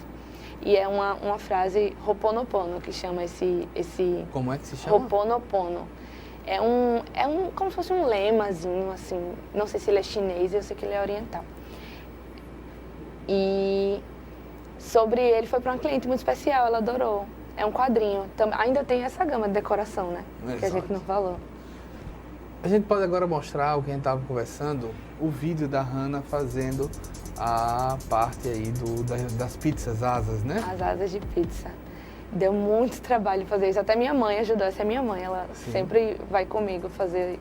E é uma frase Ho'oponopono, que chama esse...
Como é que se chama?
Ho'oponopono. É como se fosse um lemazinho, assim, não sei se ele é chinês, eu sei que ele é oriental. E sobre ele foi para uma cliente muito especial, ela adorou. É um quadrinho, ainda tem essa gama de decoração, né?
Exato.
Que a gente não falou.
A gente pode agora mostrar o que a gente estava conversando, o vídeo da Hannah fazendo a parte aí das pizzas, asas, né?
As asas de pizza. Deu muito trabalho fazer isso. Até minha mãe ajudou. Essa é minha mãe, ela sempre vai comigo fazer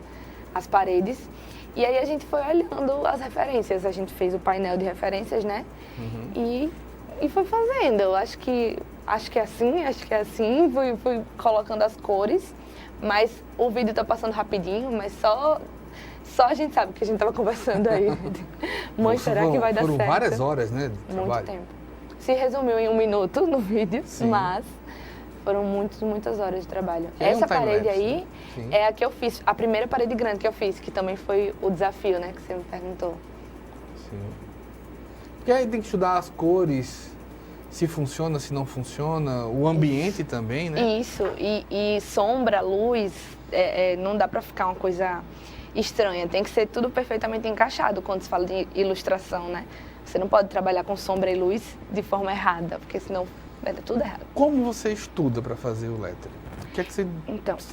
as paredes. E aí a gente foi olhando as referências. A gente fez o painel de referências, né? Uhum. E foi fazendo. Eu acho que é assim. Fui colocando as cores. Mas o vídeo tá passando rapidinho, mas só a gente sabe que a gente tava conversando aí. Mãe, será que vai dar certo?
Foram várias horas, né, de trabalho.
Muito tempo. Se resumiu em 1 minuto no vídeo, sim, mas foram muitas horas de trabalho. Essa parede aí é a que eu fiz, a primeira parede grande que eu fiz, que também foi o desafio, né, que você me perguntou.
Sim. Porque aí tem que estudar as cores, se funciona, se não funciona, o ambiente
Isso.
também, né?
Isso, e sombra, luz, não dá pra ficar uma coisa estranha, tem que ser tudo perfeitamente encaixado quando se fala de ilustração, né? Você não pode trabalhar com sombra e luz de forma errada, porque senão vai dar tudo errado.
Como você estuda para fazer o lettering? O que é que você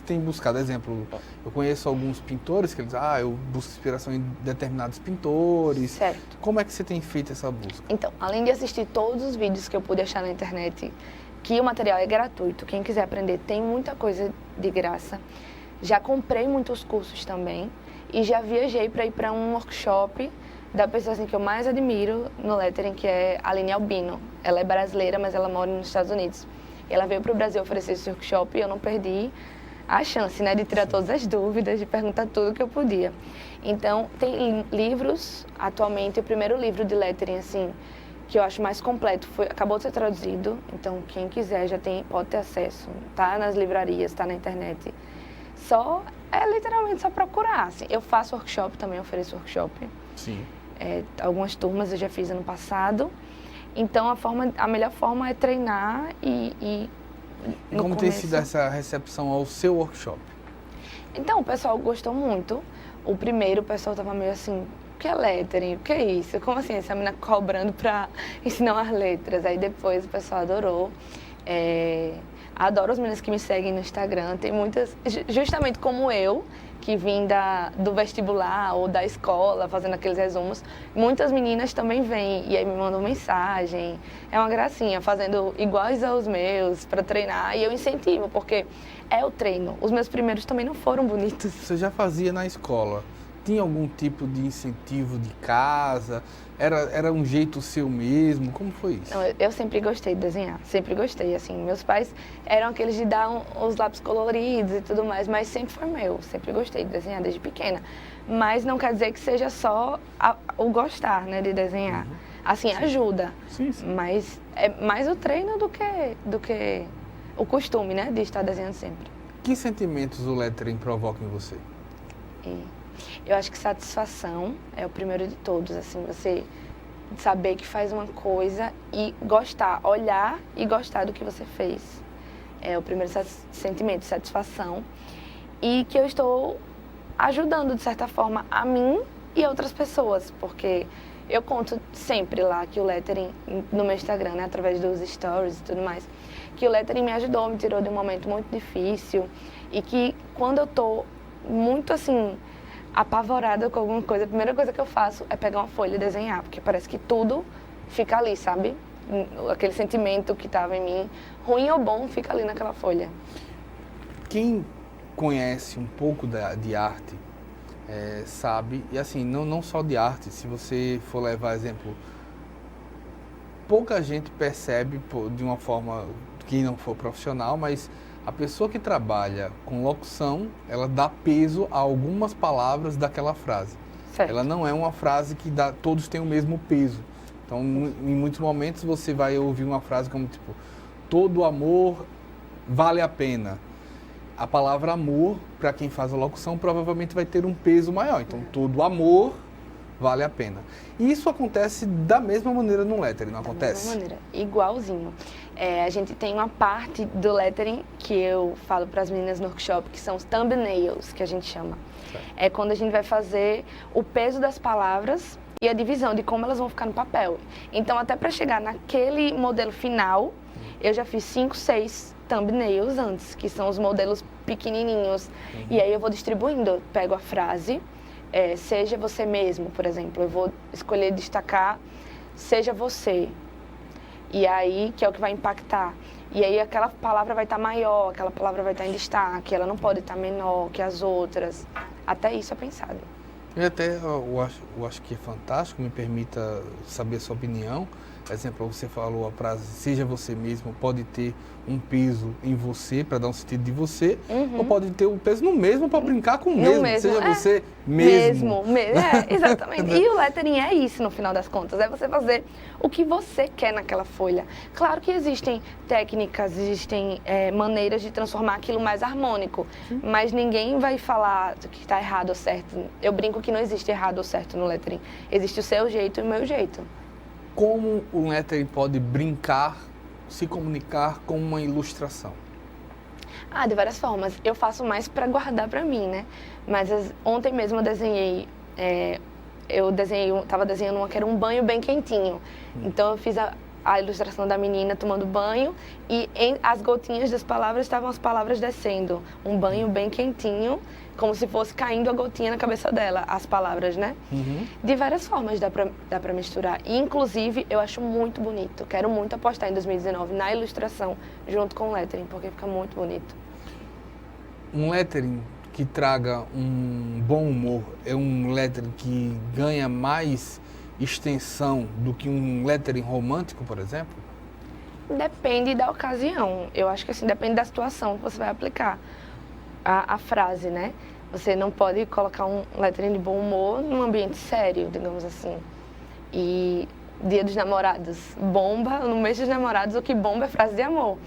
tem buscado? Exemplo, eu conheço alguns pintores que eles dizem, eu busco inspiração em determinados pintores.
Certo.
Como é que você tem feito essa busca?
Então, além de assistir todos os vídeos que eu pude achar na internet, que o material é gratuito, quem quiser aprender tem muita coisa de graça. Já comprei muitos cursos também e já viajei para ir para um workshop da pessoa assim, que eu mais admiro no lettering, que é a Aline Albino. Ela é brasileira, mas ela mora nos Estados Unidos. Ela veio para o Brasil oferecer esse workshop e eu não perdi a chance, né, de tirar todas as dúvidas, de perguntar tudo que eu podia. Então, tem livros, atualmente, o primeiro livro de lettering, assim, que eu acho mais completo, acabou de ser traduzido, então quem quiser pode ter acesso, tá nas livrarias, tá na internet. Literalmente só procurar, assim. Eu faço workshop também, ofereço workshop.
Sim.
Algumas turmas eu já fiz ano passado. Então, a melhor forma é treinar e
como tem sido essa recepção ao seu workshop?
Então, o pessoal gostou muito. O primeiro, o pessoal tava meio assim, o que é lettering? O que é isso? Como assim, essa menina cobrando para ensinar as letras? Aí depois o pessoal adorou. Adoro as meninas que me seguem no Instagram. Tem muitas, justamente como eu, que vim do vestibular ou da escola, fazendo aqueles resumos. Muitas meninas também vêm e aí me mandam mensagem. É uma gracinha, fazendo iguais aos meus, para treinar. E eu incentivo, porque é o treino. Os meus primeiros também não foram bonitos.
Você já fazia na escola. Tinha algum tipo de incentivo de casa? Era um jeito seu mesmo? Como foi isso?
Não, eu sempre gostei de desenhar, sempre gostei, assim. Meus pais eram aqueles de dar os lápis coloridos e tudo mais, mas sempre foi meu, sempre gostei de desenhar desde pequena. Mas não quer dizer que seja só o gostar, né, de desenhar.
Uhum.
Assim,
Sim.
ajuda,
Sim.
mas é mais o treino do que o costume, né, de estar desenhando sempre.
Que sentimentos o lettering provoca em você?
Eu acho que satisfação é o primeiro de todos, assim, você saber que faz uma coisa e gostar, olhar e gostar do que você fez. É o primeiro sentimento, satisfação. E que eu estou ajudando, de certa forma, a mim e a outras pessoas, porque eu conto sempre lá que o lettering, no meu Instagram, né, através dos stories e tudo mais, que o lettering me ajudou, me tirou de um momento muito difícil e que quando eu tô muito, assim, apavorada com alguma coisa, a primeira coisa que eu faço é pegar uma folha e desenhar, porque parece que tudo fica ali, sabe? Aquele sentimento que estava em mim, ruim ou bom, fica ali naquela folha.
Quem conhece um pouco de arte sabe, e assim, não só de arte, se você for levar exemplo, pouca gente percebe de uma forma, quem não for profissional, mas A pessoa que trabalha com locução, ela dá peso a algumas palavras daquela frase.
Certo.
Ela não é uma frase que todos têm o mesmo peso. Então, em muitos momentos, você vai ouvir uma frase como tipo, todo amor vale a pena. A palavra amor, para quem faz a locução, provavelmente vai ter um peso maior. Então, todo amor vale a pena. E isso acontece da mesma maneira no lettering, não acontece?
Da mesma maneira, igualzinho. A gente tem uma parte do lettering que eu falo para as meninas no workshop, que são os thumbnails, que a gente chama. Certo. É quando a gente vai fazer o peso das palavras e a divisão de como elas vão ficar no papel. Então, até para chegar naquele modelo final, eu já fiz 5, 6 thumbnails antes, que são os modelos pequenininhos. E aí eu vou distribuindo, eu pego a frase, seja você mesmo, por exemplo. Eu vou escolher destacar, seja você. E aí, que é o que vai impactar. E aí aquela palavra vai estar maior, aquela palavra vai estar em destaque, ela não pode estar menor que as outras. Até isso é pensado.
Eu acho que é fantástico, me permita saber a sua opinião. Exemplo, você falou a frase, seja você mesmo, pode ter um peso em você, para dar um sentido de você, ou pode ter um peso no mesmo para brincar com o mesmo. Seja você mesmo.
Exatamente. E o lettering é isso, no final das contas, é você fazer o que você quer naquela folha. Claro que existem técnicas, existem maneiras de transformar aquilo mais harmônico, mas ninguém vai falar que está errado ou certo. Eu brinco que não existe errado ou certo no lettering. Existe o seu jeito e o meu jeito.
Como o lettering pode brincar, se comunicar com uma ilustração?
De várias formas. Eu faço mais para guardar para mim, né? Mas ontem mesmo eu desenhei, estava desenhando uma que era um banho bem quentinho. Então eu fiz a ilustração da menina tomando banho e as gotinhas das palavras estavam as palavras descendo. Um banho bem quentinho, como se fosse caindo a gotinha na cabeça dela, as palavras, né? De várias formas dá pra misturar. E, inclusive, eu acho muito bonito. Quero muito apostar em 2019 na ilustração, junto com o lettering, porque fica muito bonito.
Um lettering que traga um bom humor é um lettering que ganha mais extensão do que um lettering romântico, por exemplo?
Depende da ocasião. Eu acho que assim, depende da situação que você vai aplicar a frase, né? Você não pode colocar um lettering de bom humor num ambiente sério, digamos assim. E Dia dos Namorados, bomba, no mês dos namorados o que bomba é frase de amor.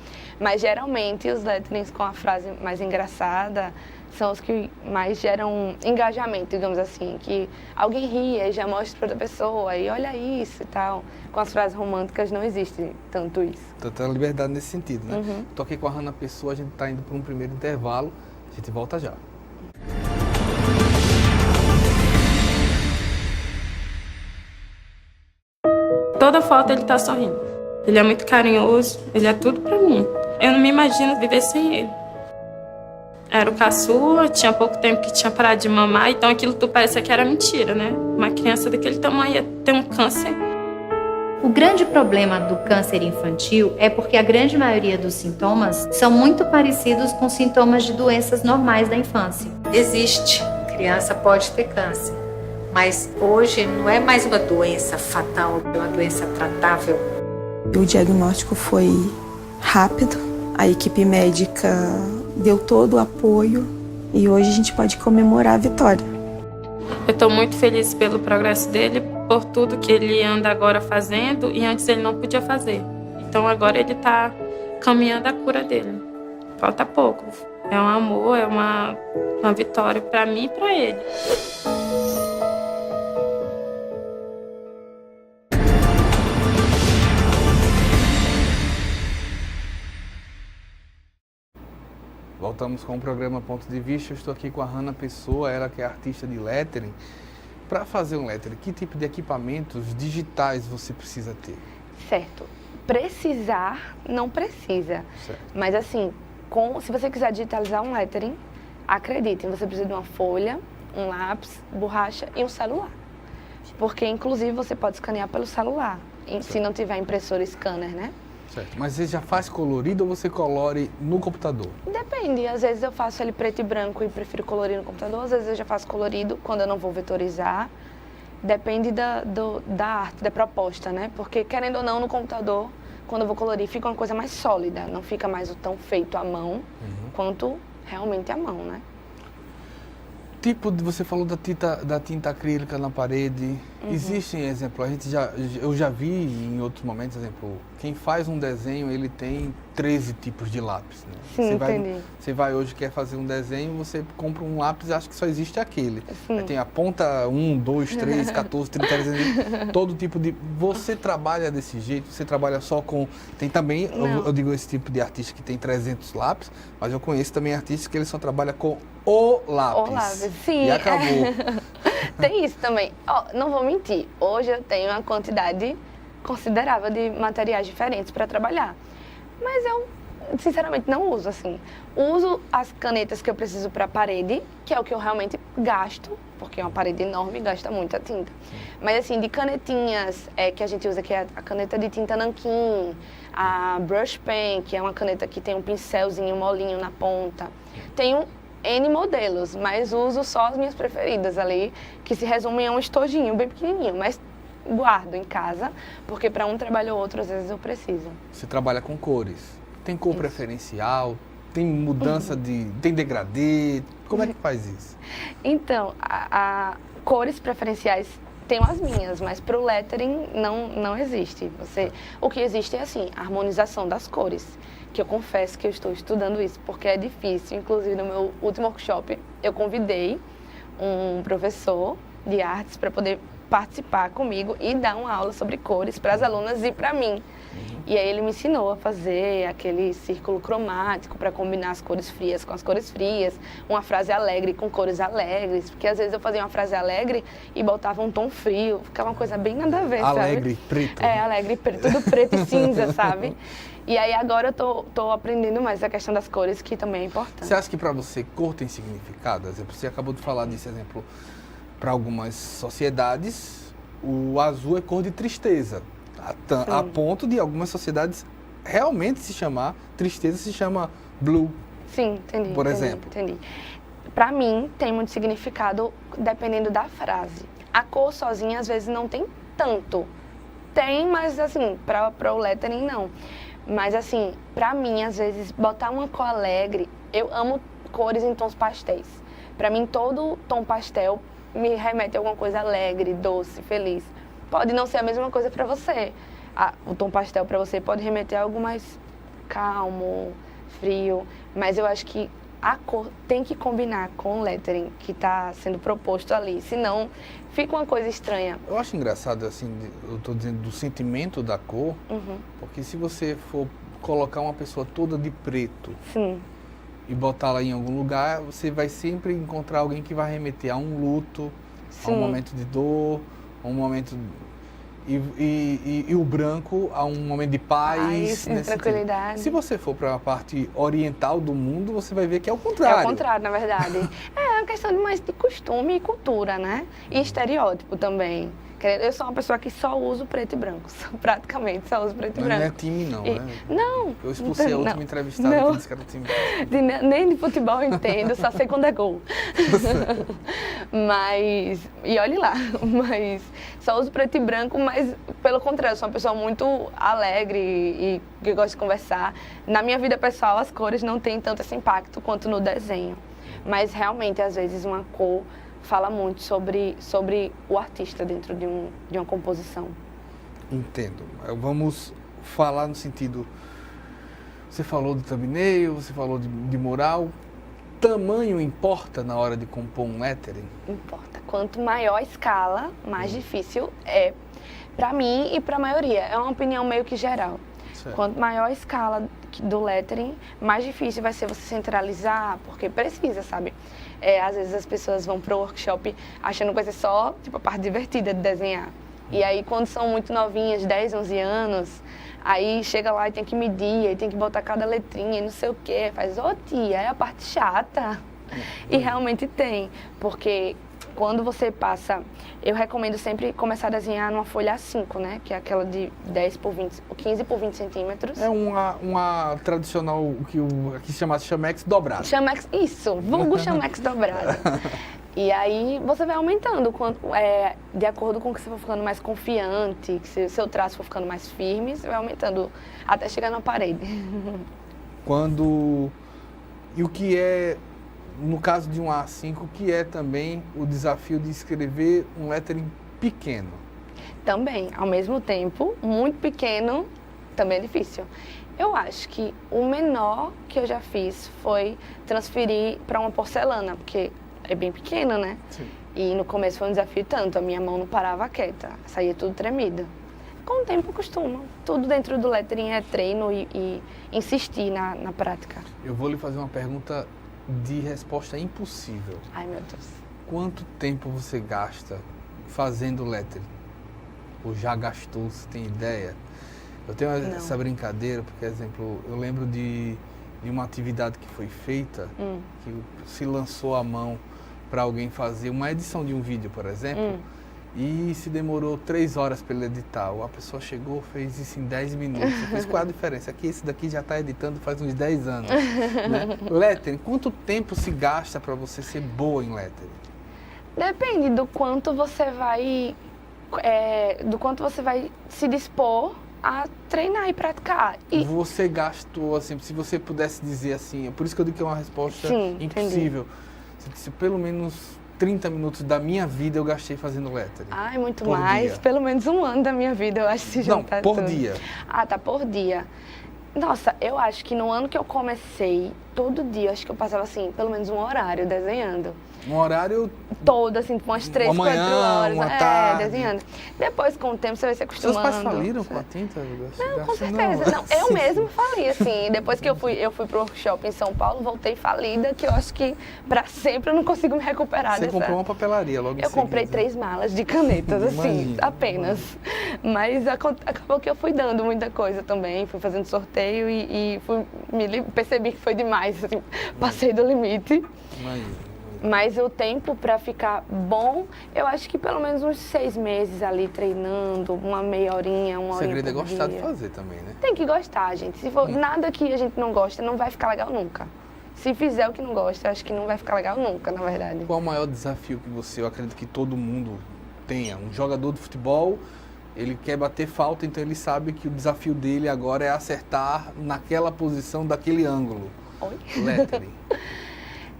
Mas geralmente os letterings com a frase mais engraçada são os que mais geram engajamento, digamos assim, que alguém ria e já mostra para outra pessoa, e olha isso e tal. Com as frases românticas não existe tanto isso.
Tanta liberdade nesse sentido, né? Tô aqui com a Hannah Pessoa, a gente está indo para um primeiro intervalo, a gente volta já.
Toda foto ele tá sorrindo. Ele é muito carinhoso, ele é tudo pra mim. Eu não me imagino viver sem ele. Era o caçula, tinha pouco tempo que tinha parado de mamar, então aquilo tudo parecia que era mentira, né? Uma criança daquele tamanho ia ter um câncer.
O grande problema do câncer infantil é porque a grande maioria dos sintomas são muito parecidos com sintomas de doenças normais da infância.
Existe, criança pode ter câncer, mas hoje não é mais uma doença fatal, é uma doença tratável.
O diagnóstico foi rápido, a equipe médica deu todo o apoio e hoje a gente pode comemorar a vitória.
Eu estou muito feliz pelo progresso dele, por tudo que ele anda agora fazendo e antes ele não podia fazer. Então agora ele está caminhando a cura dele. Falta pouco. É um amor, é uma vitória para mim e para ele.
Voltamos com o programa Ponto de Vista. Eu estou aqui com a Hannah Pessoa, ela que é artista de lettering. Para fazer um lettering, que tipo de equipamentos digitais você precisa ter?
Certo. Precisar, não precisa.
Certo.
Mas assim, se você quiser digitalizar um lettering, acreditem, você precisa de uma folha, um lápis, borracha e um celular. Porque, inclusive, você pode escanear pelo celular, se não tiver impressora e scanner, né?
Certo. Mas você já faz colorido ou você colore no computador?
Depende. Às vezes eu faço ele preto e branco e prefiro colorir no computador. Às vezes eu já faço colorido quando eu não vou vetorizar. Depende da arte, da proposta, né? Porque, querendo ou não, no computador quando eu vou colorir, fica uma coisa mais sólida, não fica mais o tão feito à mão, quanto realmente à mão, né?
Tipo, você falou da tinta acrílica na parede. Existem exemplos, eu já vi em outros momentos, exemplo, quem faz um desenho, ele tem 13 tipos de lápis, né?
Sim, entendi.
Você vai hoje, quer fazer um desenho, você compra um lápis e acha que só existe aquele. Aí tem a ponta 1, 2, 3, 14, 30, 40, todo tipo de... Você trabalha desse jeito? Você trabalha só com... Tem também, eu digo esse tipo de artista que tem 300 lápis, mas eu conheço também artistas que ele só trabalha com o lápis.
O lápis, sim.
E acabou.
Tem isso também. Não vou mentir, hoje eu tenho uma quantidade considerável de materiais diferentes para trabalhar. Mas eu, sinceramente, não uso assim. Uso as canetas que eu preciso para a parede, que é o que eu realmente gasto, porque é uma parede enorme e gasta muita tinta. Mas assim, de canetinhas que a gente usa, que é a caneta de tinta nanquim, a brush pen, que é uma caneta que tem um pincelzinho molinho na ponta. Tenho N modelos, mas uso só as minhas preferidas ali, que se resumem a um estojinho bem pequenininho, mas guardo em casa, porque para um trabalho ou outro, às vezes eu preciso.
Você trabalha com cores. Tem cor preferencial? Tem mudança de... Tem degradê? Como é que faz isso?
Então, cores preferenciais tenho as minhas, mas para o lettering não existe. O que existe é assim, a harmonização das cores, que eu confesso que eu estou estudando isso, porque é difícil. Inclusive, no meu último workshop, eu convidei um professor de artes para poder participar comigo e dar uma aula sobre cores para as alunas e para mim. E aí ele me ensinou a fazer aquele círculo cromático para combinar as cores frias com as cores frias, uma frase alegre com cores alegres, porque às vezes eu fazia uma frase alegre e botava um tom frio, ficava uma coisa bem nada a ver,
alegre,
sabe?
Preto.
Alegre e preto, tudo preto e cinza, sabe? E aí agora eu tô aprendendo mais a questão das cores, que também é importante.
Você acha que para você cor tem significado? Exemplo, você acabou de falar desse exemplo. Para algumas sociedades, o azul é cor de tristeza. A ponto de algumas sociedades realmente se chamar, tristeza se chama blue.
Sim, entendi.
Por exemplo.
Entendi. Para mim, tem muito significado dependendo da frase. A cor sozinha, às vezes, não tem tanto. Tem, mas assim, para o lettering, não. Mas assim, para mim, às vezes, botar uma cor alegre, eu amo cores em tons pastéis. Para mim, todo tom pastel me remete a alguma coisa alegre, doce, feliz. Pode não ser a mesma coisa para você. O tom pastel para você pode remeter a algo mais calmo, frio. Mas eu acho que a cor tem que combinar com o lettering que está sendo proposto ali. Senão, fica uma coisa estranha.
Eu acho engraçado, assim, eu estou dizendo do sentimento da cor, porque se você for colocar uma pessoa toda de preto...
Sim.
E botá-la em algum lugar, você vai sempre encontrar alguém que vai remeter a um luto, a um momento de dor, a um momento... E o branco a um momento de paz.
Tranquilidade.
Se você for para a parte oriental do mundo, você vai ver que é o contrário.
É o contrário, na verdade. É uma questão mais de costume e cultura, né? E estereótipo também. Eu sou uma pessoa que só uso preto e branco, praticamente só uso preto e branco.
Não é time não, né?
Não.
Eu expulsei a última entrevistada que disse que era time.
Nem de futebol eu entendo, só sei quando é gol. Mas, e olhe lá, mas só uso preto e branco, mas pelo contrário, eu sou uma pessoa muito alegre e que gosta de conversar. Na minha vida pessoal, as cores não têm tanto esse impacto quanto no desenho. Mas realmente, às vezes, uma cor fala muito sobre o artista dentro de uma composição.
Entendo. Vamos falar no sentido... Você falou do thumbnail, você falou de mural. Tamanho importa na hora de compor um lettering?
Importa. Quanto maior a escala, mais difícil é. Para mim e para a maioria. É uma opinião meio que geral. Certo. Quanto maior a escala do lettering, mais difícil vai ser você centralizar, porque precisa, sabe? Às vezes as pessoas vão para o workshop achando que vai ser só tipo, a parte divertida de desenhar. E aí, quando são muito novinhas, 10, 11 anos, aí chega lá e tem que medir, aí tem que botar cada letrinha e não sei o quê. Faz, tia, é a parte chata. E realmente tem, porque quando você passa... Eu recomendo sempre começar a desenhar numa folha A5, né? Que é aquela de 10 por 20, 15 por 20 centímetros.
É uma tradicional, que se chama chamex dobrado.
Chamex, isso, vulgo chamex dobrado. E aí você vai aumentando de acordo com que você for ficando mais confiante, que se o seu traço for ficando mais firme, você vai aumentando até chegar na parede.
E o que é, no caso de um A5, o que é também o desafio de escrever um lettering pequeno?
Também, ao mesmo tempo, muito pequeno, também é difícil. Eu acho que o menor que eu já fiz foi transferir para uma porcelana, porque é bem pequena, né?
Sim.
E no começo foi um desafio tanto, a minha mão não parava quieta, saía tudo tremida. Com o tempo acostuma. Tudo dentro do lettering é treino e insistir na prática.
Eu vou lhe fazer uma pergunta de resposta impossível.
Ai, meu Deus.
Quanto tempo você gasta fazendo lettering? Ou já gastou, você tem ideia? Eu tenho essa brincadeira, porque, por exemplo, eu lembro de uma atividade que foi feita, que se lançou a mão para alguém fazer uma edição de um vídeo, por exemplo, e se demorou 3 horas para ele editar. A pessoa chegou, fez isso em 10 minutos. Eu fiz, qual a diferença? Aqui, esse daqui já está editando faz uns 10 anos. Né? Lettering, quanto tempo se gasta para você ser boa em lettering?
Depende do quanto você vai se dispor a treinar e praticar. E
você gastou, assim, se você pudesse dizer assim, por isso que eu digo que é uma resposta impossível. Você disse, pelo menos 30 minutos da minha vida eu gastei fazendo lettering.
Ai, muito mais. Dia. Pelo menos 1 ano da minha vida, eu acho, se juntar
por
tudo.
Dia.
Ah, tá, por dia. Nossa, eu acho que no ano que eu comecei, todo dia, acho que eu passava, assim, pelo menos um horário desenhando.
Um horário...
Todo, assim, umas 3, 4 horas.
Uma tarde.
Desenhando. Depois, com o tempo, você vai se acostumando.
Seus pais faliram com a tinta?
Não, com certeza. Não, eu mesmo fali, assim. Depois que eu fui pro workshop em São Paulo, voltei falida, que eu acho que pra sempre eu não consigo me recuperar
Você comprou uma papelaria logo em seguida.
Eu comprei 3 malas de canetas, assim, apenas. Mas acabou que eu fui dando muita coisa também, fui fazendo sorteio e percebi que foi demais, assim, passei do limite. Mas o tempo para ficar bom, eu acho que pelo menos uns 6 meses ali treinando, uma meia horinha, uma horinha por dia.
O segredo é gostar de fazer também, né?
Tem que gostar, gente. Se for nada que a gente não gosta, não vai ficar legal nunca. Se fizer o que não gosta, eu acho que não vai ficar legal nunca, na verdade.
Qual o maior desafio que eu acredito que todo mundo tenha? Um jogador de futebol, ele quer bater falta, então ele sabe que o desafio dele agora é acertar naquela posição, daquele ângulo.
Oi?
Lettering.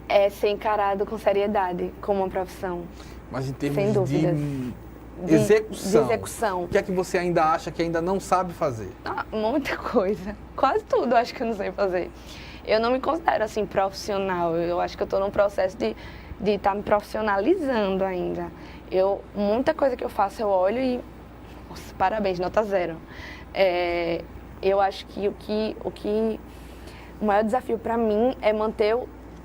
É ser encarado com seriedade, como uma profissão.
Mas em termos de execução, o que é que você ainda acha que ainda não sabe fazer?
Muita coisa. Quase tudo eu acho que eu não sei fazer. Eu não me considero, assim, profissional. Eu acho que eu estou num processo de estar me profissionalizando ainda. Muita coisa que eu faço, eu olho e... Nossa, parabéns, nota 0. Eu acho que o maior desafio para mim é manter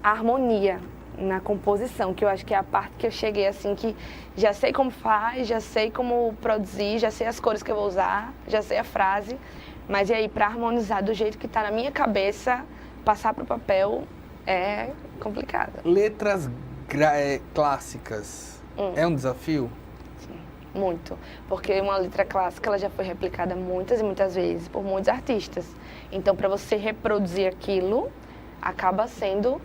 a harmonia na composição, que eu acho que é a parte que eu cheguei, assim, que já sei como faz, já sei como produzir, já sei as cores que eu vou usar, já sei a frase, mas e aí, para harmonizar do jeito que está na minha cabeça, passar para o papel é complicado.
Letras clássicas é um desafio?
Sim, muito, porque uma letra clássica ela já foi replicada muitas e muitas vezes por muitos artistas, então para você reproduzir aquilo, acaba sendo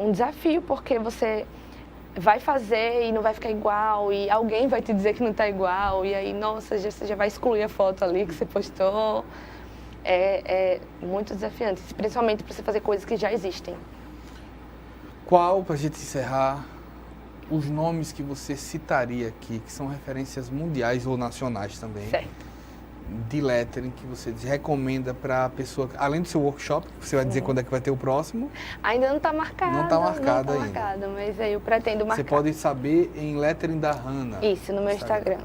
um desafio, porque você vai fazer e não vai ficar igual, e alguém vai te dizer que não está igual, e aí, nossa, você já vai excluir a foto ali que você postou. É muito desafiante, principalmente para você fazer coisas que já existem.
Qual, para a gente encerrar, os nomes que você citaria aqui, que são referências mundiais ou nacionais também?
Certo.
De lettering que você recomenda para a pessoa, além do seu workshop, você vai dizer quando é que vai ter o próximo?
Ainda não está marcado.
Não está marcado ainda.
Marcado, mas aí eu pretendo marcar.
Você pode saber em Lettering da Hanna.
Isso, no meu Instagram.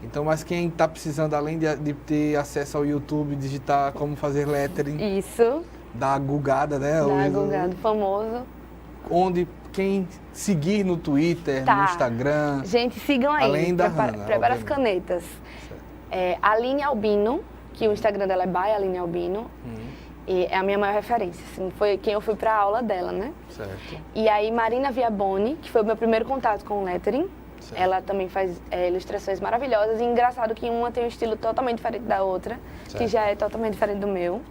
Então, mas quem está precisando, além de ter acesso ao YouTube, digitar como fazer lettering.
Isso.
Dá a gugada, né?
Dá a gugada, famoso.
Onde quem seguir no Twitter, no Instagram.
Gente, sigam aí.
Além da Hanna.
Prepara as canetas. Aline Albino, que o Instagram dela é by Aline Albino, e é a minha maior referência, assim, foi quem eu fui para a aula dela, né?
Certo.
E aí Marina Viaboni, que foi o meu primeiro contato com o lettering, ela também faz ilustrações maravilhosas, e engraçado que uma tem um estilo totalmente diferente da outra, que já é totalmente diferente do meu.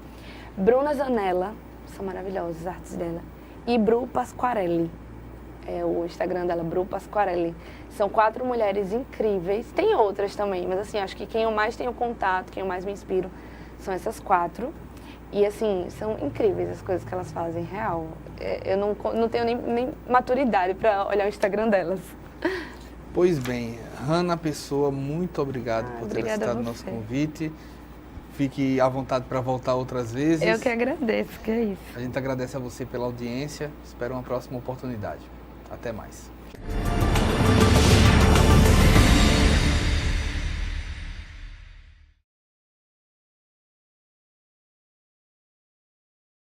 Bruna Zanella, são maravilhosas as artes dela, e Bru Pasquarelli. é o Instagram dela, Bru Pasquarelli. São 4 mulheres incríveis, tem outras também, mas assim, acho que quem eu mais tenho contato, quem eu mais me inspiro, são essas 4. E assim, são incríveis as coisas que elas fazem, real. Eu não tenho nem maturidade para olhar o Instagram delas.
Pois bem, Hanna Pessoa, muito obrigado por ter aceitado o nosso convite. Fique à vontade para voltar outras vezes.
Eu que agradeço, que é isso.
A gente agradece a você pela audiência. Espero uma próxima oportunidade. Até mais.